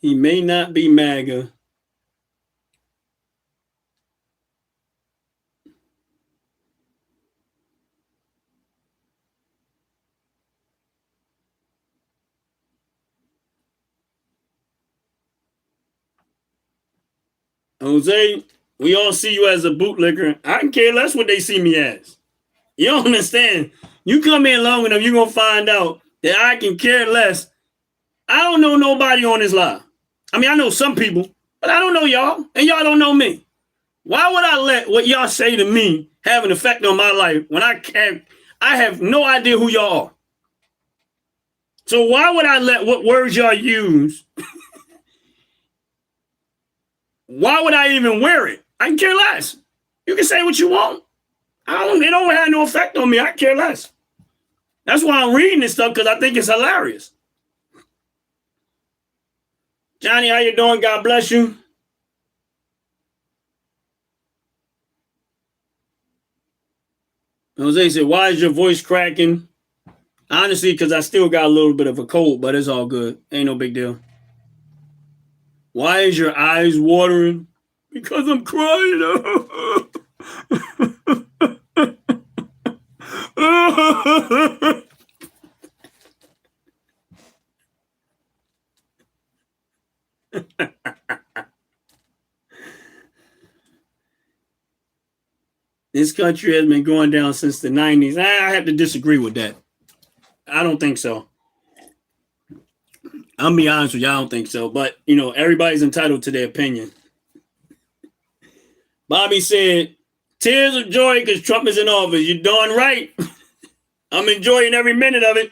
Speaker 1: He may not be MAGA. Jose, we all see you as a bootlicker. I can care less what they see me as. You don't understand. You come in long enough, you're going to find out that I can care less. I don't know nobody on this live. I mean, I know some people, but I don't know y'all, and y'all don't know me. Why would I let what y'all say to me have an effect on my life when I have no idea who y'all are? So why would I let what words y'all use? Why would I even wear it? I can care less. You can say what you want. It don't have no effect on me. I care less. That's why I'm reading this stuff, because I think it's hilarious. Johnny, how you doing? God bless you. Jose said, why is your voice cracking? Honestly, because I still got a little bit of a cold, but it's all good. Ain't no big deal. Why is your eyes watering? Because I'm crying. This country has been going down since the 90s. I have to disagree with that. I don't think so. I'll be honest with you, I don't think so. But, everybody's entitled to their opinion. Bobby said, tears of joy because Trump is in office. You're darn right. I'm enjoying every minute of it.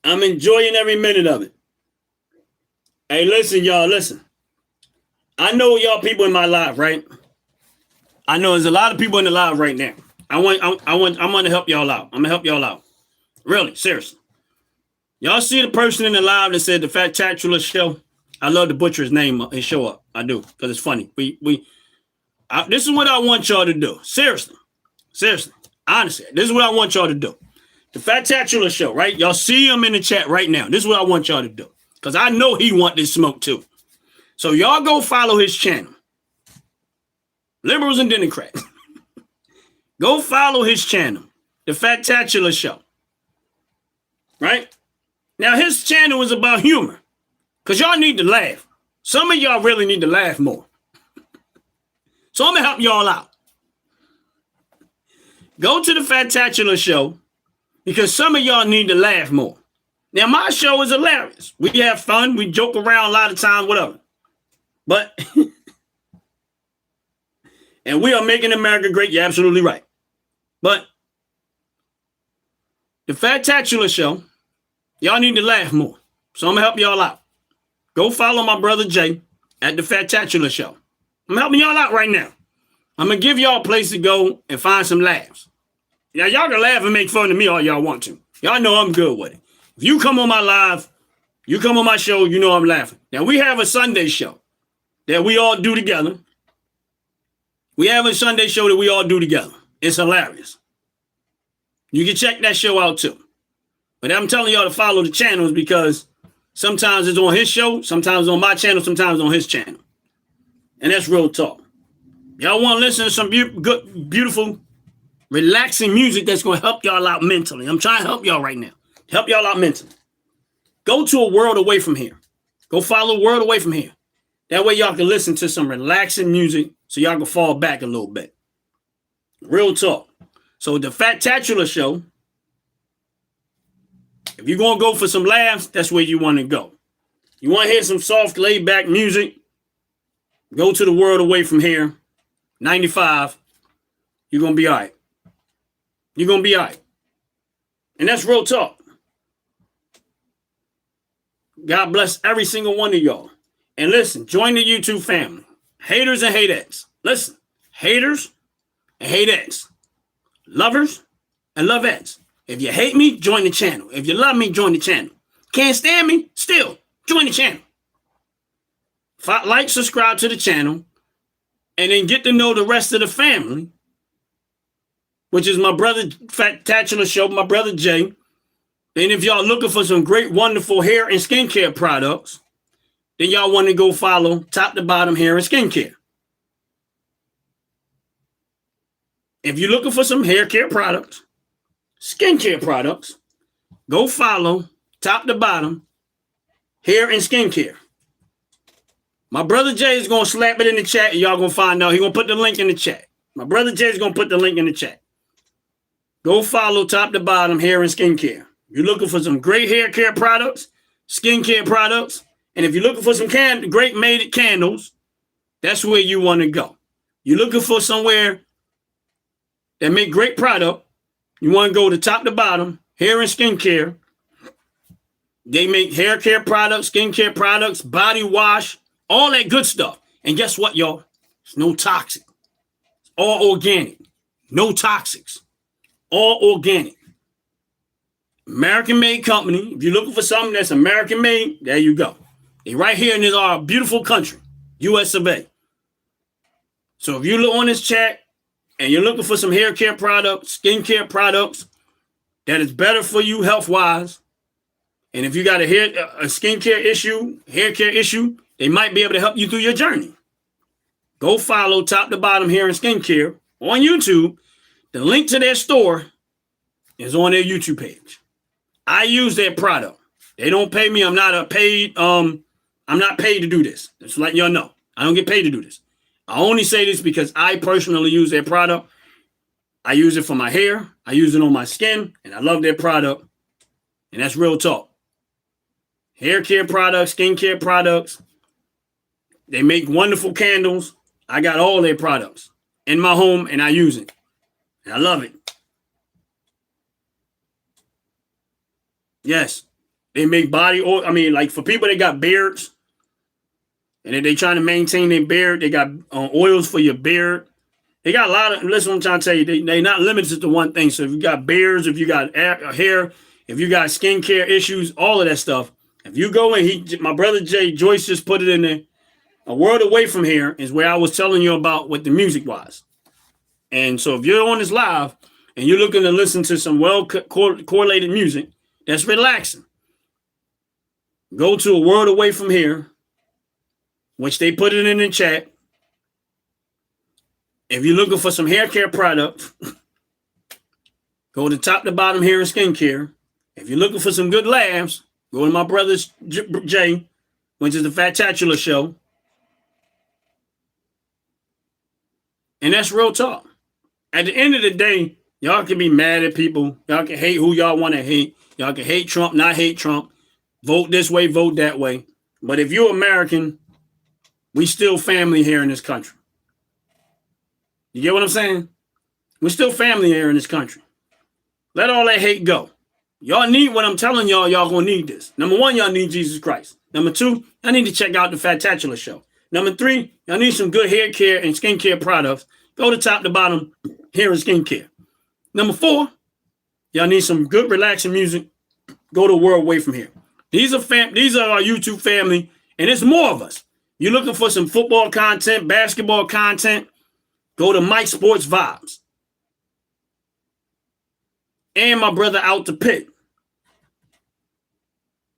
Speaker 1: I'm enjoying every minute of it. Hey, listen, y'all, listen. I know y'all people in my live, right? I know there's a lot of people in the live right now. I'm gonna help y'all out. I'm gonna help y'all out. Really, seriously. Y'all see the person in the live that said the Fat Tactula show? I love to butcher his name and show up. I do, because it's funny. This is what I want y'all to do. Seriously. Honestly, this is what I want y'all to do. The Fat Tactula show, right? Y'all see him in the chat right now. This is what I want y'all to do. Because I know he want this smoke too. So y'all go follow his channel. Liberals and Democrats. Go follow his channel. The Fat Tactula show. Right? Now his channel is about humor. Because y'all need to laugh. Some of y'all really need to laugh more. So I'm going to help y'all out. Go to the Fat Tactula show. Because some of y'all need to laugh more. Now, my show is hilarious. We have fun. We joke around a lot of times, whatever. But, and we are making America great. You're absolutely right. But, the Fat Tactula show, y'all need to laugh more. So I'm going to help y'all out. Go follow my brother Jay at the Fat Tactula show. I'm helping y'all out right now. I'm going to give y'all a place to go and find some laughs. Now, y'all can laugh and make fun of me all y'all want to. Y'all know I'm good with it. If you come on my live, you come on my show, you know I'm laughing. Now, we have a Sunday show that we all do together. We have a Sunday show that we all do together. It's hilarious. You can check that show out too. But I'm telling y'all to follow the channels because sometimes it's on his show, sometimes on my channel, sometimes on his channel. And that's real talk. Y'all want to listen to some good, beautiful, relaxing music that's going to help y'all out mentally. I'm trying to help y'all right now. Help y'all out mentally. Go to a world away from here. Go follow a world away from here. That way y'all can listen to some relaxing music so y'all can fall back a little bit. Real talk. So the Fat Tactula show, if you're going to go for some laughs, that's where you want to go. You want to hear some soft, laid-back music, go to the world away from here, 95, you're going to be all right. You're going to be all right. And that's real talk. God bless every single one of y'all. And listen, join the YouTube family. Haters and hatettes. Listen, haters and hatettes. Lovers and lovettes. If you hate me, join the channel. If you love me, join the channel. Can't stand me? Still, join the channel. Like, subscribe to the channel, and then get to know the rest of the family, which is my brother Fat Tactula show, my brother Jay. And if y'all looking for some great, wonderful hair and skincare products, then y'all want to go follow Top to Bottom Hair and Skincare. If you're looking for some hair care products, skincare products, go follow Top to Bottom Hair and Skincare. My brother Jay is going to slap it in the chat, and y'all going to find out. He's going to put the link in the chat. My brother Jay is going to put the link in the chat. Go follow Top to Bottom Hair and Skincare. You're looking for some great hair care products, skincare products, and if you're looking for some great made candles, that's where you want to go. You're looking for somewhere that make great product, you want to go to Top to Bottom Hair and Skincare. They make hair care products, skincare products, body wash, all that good stuff. And guess what, y'all? It's no toxic. It's all organic. No toxics. All organic. American-made company. If you're looking for something that's American-made, there you go. They right here in this our beautiful country, US of A. So if you look on this chat and you're looking for some hair care products, skincare products that is better for you health-wise, and if you got a skincare issue, hair care issue, they might be able to help you through your journey. Go follow Top to Bottom Hair and Skincare on YouTube. The link to their store is on their YouTube page. I use their product. They don't pay me. I'm not paid to do this. Just letting y'all know. I don't get paid to do this. I only say this because I personally use their product. I use it for my hair. I use it on my skin, and I love their product. And that's real talk. Hair care products, skin care products. They make wonderful candles. I got all their products in my home, and I use it. And I love it. Yes. They make body oil. I mean, like for people that got beards, and if they trying to maintain their beard, they got oils for your beard. They got a lot of, listen what I'm trying to tell you, they're not limited to one thing. So if you got beards, if you got hair, if you got skincare issues, all of that stuff, if you go in, my brother Jay Joyce just put it in there. A world away from here is where I was telling you about what the music was. And so if you're on this live and you're looking to listen to some well correlated music that's relaxing, go to A World Away From Here, which they put it in the chat. If you're looking for some hair care products, go to top to bottom hair and skincare. If you're looking for some good laughs, go to my brother's Jay, which is the Fat-Tatular Show. And that's real talk. At the end of the day, y'all can be mad at people. Y'all can hate who y'all want to hate. Y'all can hate Trump, not hate Trump. Vote this way, vote that way. But if you're American, we still family here in this country. You get what I'm saying? We're still family here in this country. Let all that hate go. Y'all need what I'm telling y'all. Y'all gonna need this. Number one, y'all need Jesus Christ. Number two, I need to check out the Fat-Tatular Show. Number three, y'all need some good hair care and skincare products. Go to top to bottom hair and skincare. Number four, y'all need some good relaxing music. Go to A World Away From Here. These are our YouTube family, and it's more of us. You're looking for some football content, basketball content, go to Mike Sports Vibes. And my brother Out the Pit.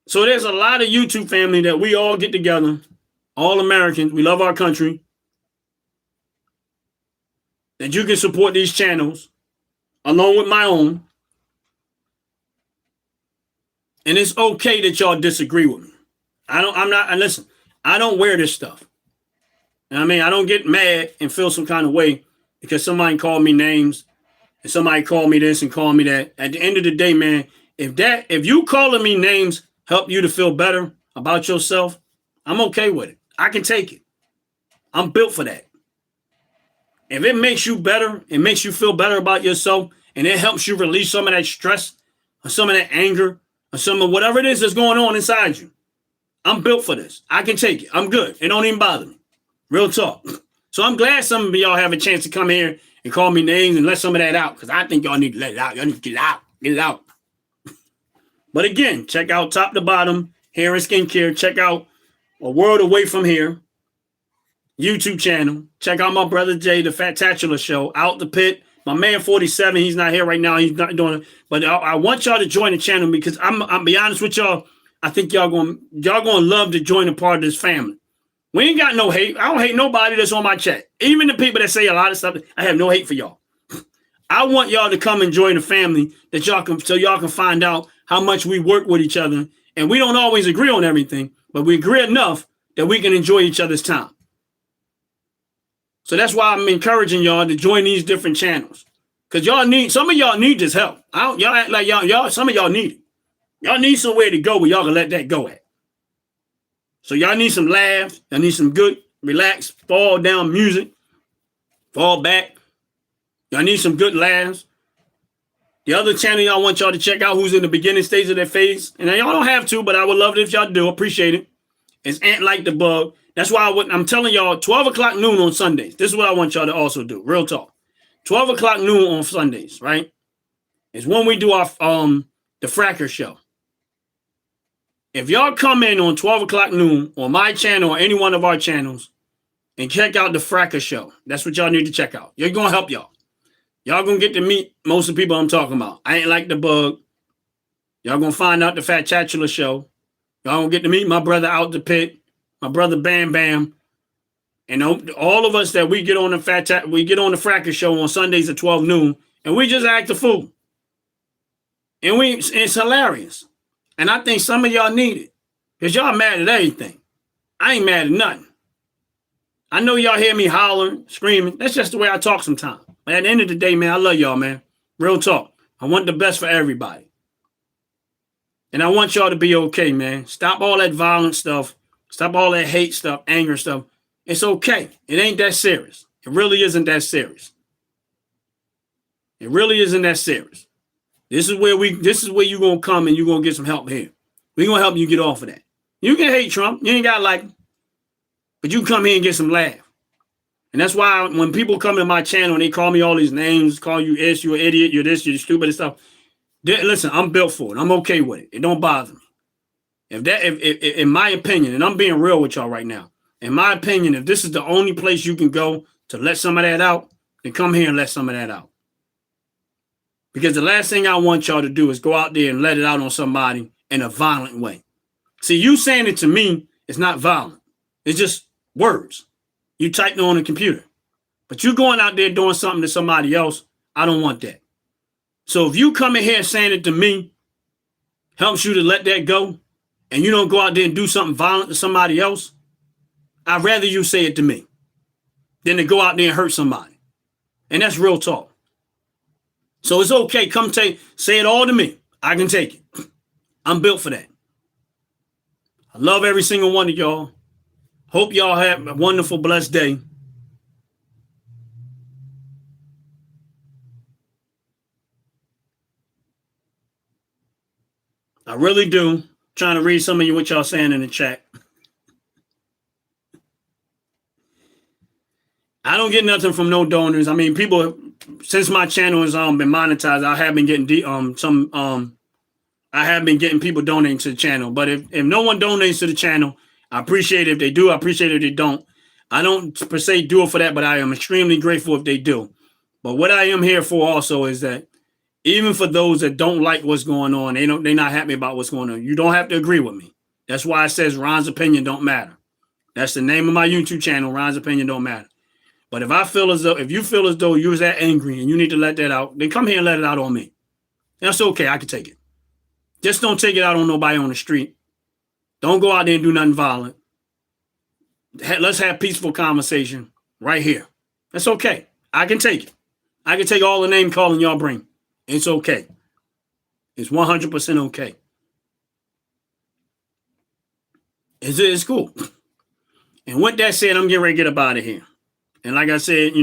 Speaker 1: So there's a lot of YouTube family that we all get together, all Americans. We love our country. That you can support these channels along with my own. And it's okay that y'all disagree with me. Listen, I don't wear this stuff. I mean, I don't get mad and feel some kind of way because somebody called me names and somebody called me this and called me that. At the end of the day, man, if you calling me names help you to feel better about yourself, I'm okay with it. I can take it. I'm built for that. If it makes you better, it makes you feel better about yourself, and it helps you release some of that stress or some of that anger or some of whatever it is that's going on inside you, I'm built for this. I can take it. I'm good. It don't even bother me. Real talk. So I'm glad some of y'all have a chance to come here and call me names and let some of that out, because I think y'all need to let it out. Y'all need to get it out. Get it out. But again, check out top to bottom hair and skincare. Check out A World Away From Here YouTube channel. Check out my brother Jay, the Fat-Tatular Show. Out the Pit. My man 47, he's not here right now. He's not doing it. But I want y'all to join the channel because I'm be honest with y'all. I think y'all gonna love to join a part of this family. We ain't got no hate. I don't hate nobody that's on my chat. Even the people that say a lot of stuff, I have no hate for y'all. I want y'all to come and join the family so y'all can find out how much we work with each other. And we don't always agree on everything, but we agree enough that we can enjoy each other's time. So that's why I'm encouraging y'all to join these different channels. Because some of y'all need this help. Y'all act like some of y'all need it. Y'all need somewhere to go where y'all can let that go at. So y'all need some laughs. Y'all need some good, relaxed, fall down music. Fall back. Y'all need some good laughs. The other channel y'all want y'all to check out who's in the beginning stage of their phase. And y'all don't have to, but I would love it if y'all do. Appreciate it. It's Ant Like the Bug. That's why I'm telling y'all 12 o'clock noon on Sundays. This is what I want y'all to also do. Real talk. 12 o'clock noon on Sundays, right? Is when we do our the Fracker Show. If y'all come in on 12 o'clock noon on my channel or any one of our channels and check out the Fracker Show, that's what y'all need to check out. You're going to help y'all. Y'all going to get to meet most of the people I'm talking about. I Ain't Like the Bug. Y'all going to find out the Fat-Tatular Show. Y'all going to get to meet my brother Out the Pit, my brother Bam Bam. And all of us that we get on the Fracker Show on Sundays at 12 noon, and we just act the fool. And it's hilarious. And I think some of y'all need it. Because y'all mad at everything. I ain't mad at nothing. I know y'all hear me hollering, screaming. That's just the way I talk sometimes. But at the end of the day, man, I love y'all, man. Real talk. I want the best for everybody. And I want y'all to be okay, man. Stop all that violent stuff. Stop all that hate stuff, anger stuff. It's okay. It ain't that serious. It really isn't that serious. It really isn't that serious. This is where you're gonna come and you're gonna get some help here. We're gonna help you get off of that. You can hate Trump. You ain't got to like him. But you come here and get some laugh. And that's why when people come to my channel and they call me all these names, call you you're an idiot, you're this, you're stupid and stuff. Listen, I'm built for it. I'm okay with it. It don't bother me. If in my opinion, and I'm being real with y'all right now, in my opinion, if this is the only place you can go to let some of that out, then come here and let some of that out. Because the last thing I want y'all to do is go out there and let it out on somebody in a violent way. See, you saying it to me is not violent. It's just words. You typing on a computer. But you going out there doing something to somebody else, I don't want that. So if you come in here saying it to me, helps you to let that go, and you don't go out there and do something violent to somebody else, I'd rather you say it to me than to go out there and hurt somebody. And that's real talk. So it's okay. Come say it all to me. I can take it. I'm built for that. I love every single one of y'all. Hope y'all have a wonderful, blessed day. I really do. Trying to read some of you what y'all saying in the chat. I don't get nothing from no donors. I mean, people, since my channel has been monetized, I have been getting I have been getting people donating to the channel. But if no one donates to the channel, I appreciate it if they do. I appreciate it if they don't. I don't per se do it for that, but I am extremely grateful if they do. But what I am here for also is that even for those that don't like what's going on, they're not happy about what's going on. You don't have to agree with me. That's why it says Ron's opinion don't matter. That's the name of my YouTube channel. Ron's opinion don't matter. But if you feel as though you was that angry and you need to let that out, then come here and let it out on me. That's okay. I can take it. Just don't take it out on nobody on the street. Don't go out there and do nothing violent. Let's have peaceful conversation right here. That's okay. I can take it. I can take all the name calling y'all bring. It's okay. It's 100% okay. It's cool. And with that said, I'm getting ready to get up out of here. And like I said,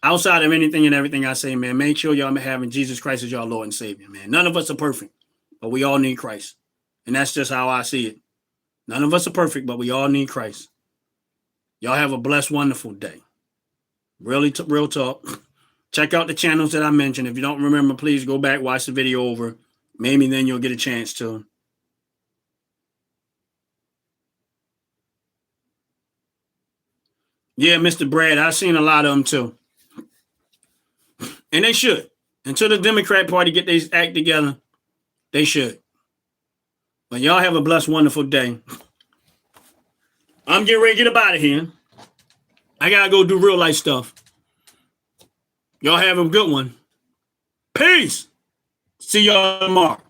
Speaker 1: outside of anything and everything I say, man, make sure y'all having Jesus Christ as your Lord and Savior, man. None of us are perfect, but we all need Christ. And that's just how I see it. None of us are perfect, but we all need Christ. Y'all have a blessed, wonderful day. Real talk. Check out the channels that I mentioned. If you don't remember, please go back, watch the video over. Maybe then you'll get a chance to. Yeah, Mr. Brad, I've seen a lot of them too. And they should. Until the Democrat Party get their act together, they should. But y'all have a blessed, wonderful day. I'm getting ready to get up out of here. I got to go do real life stuff. Y'all have a good one. Peace. See y'all tomorrow.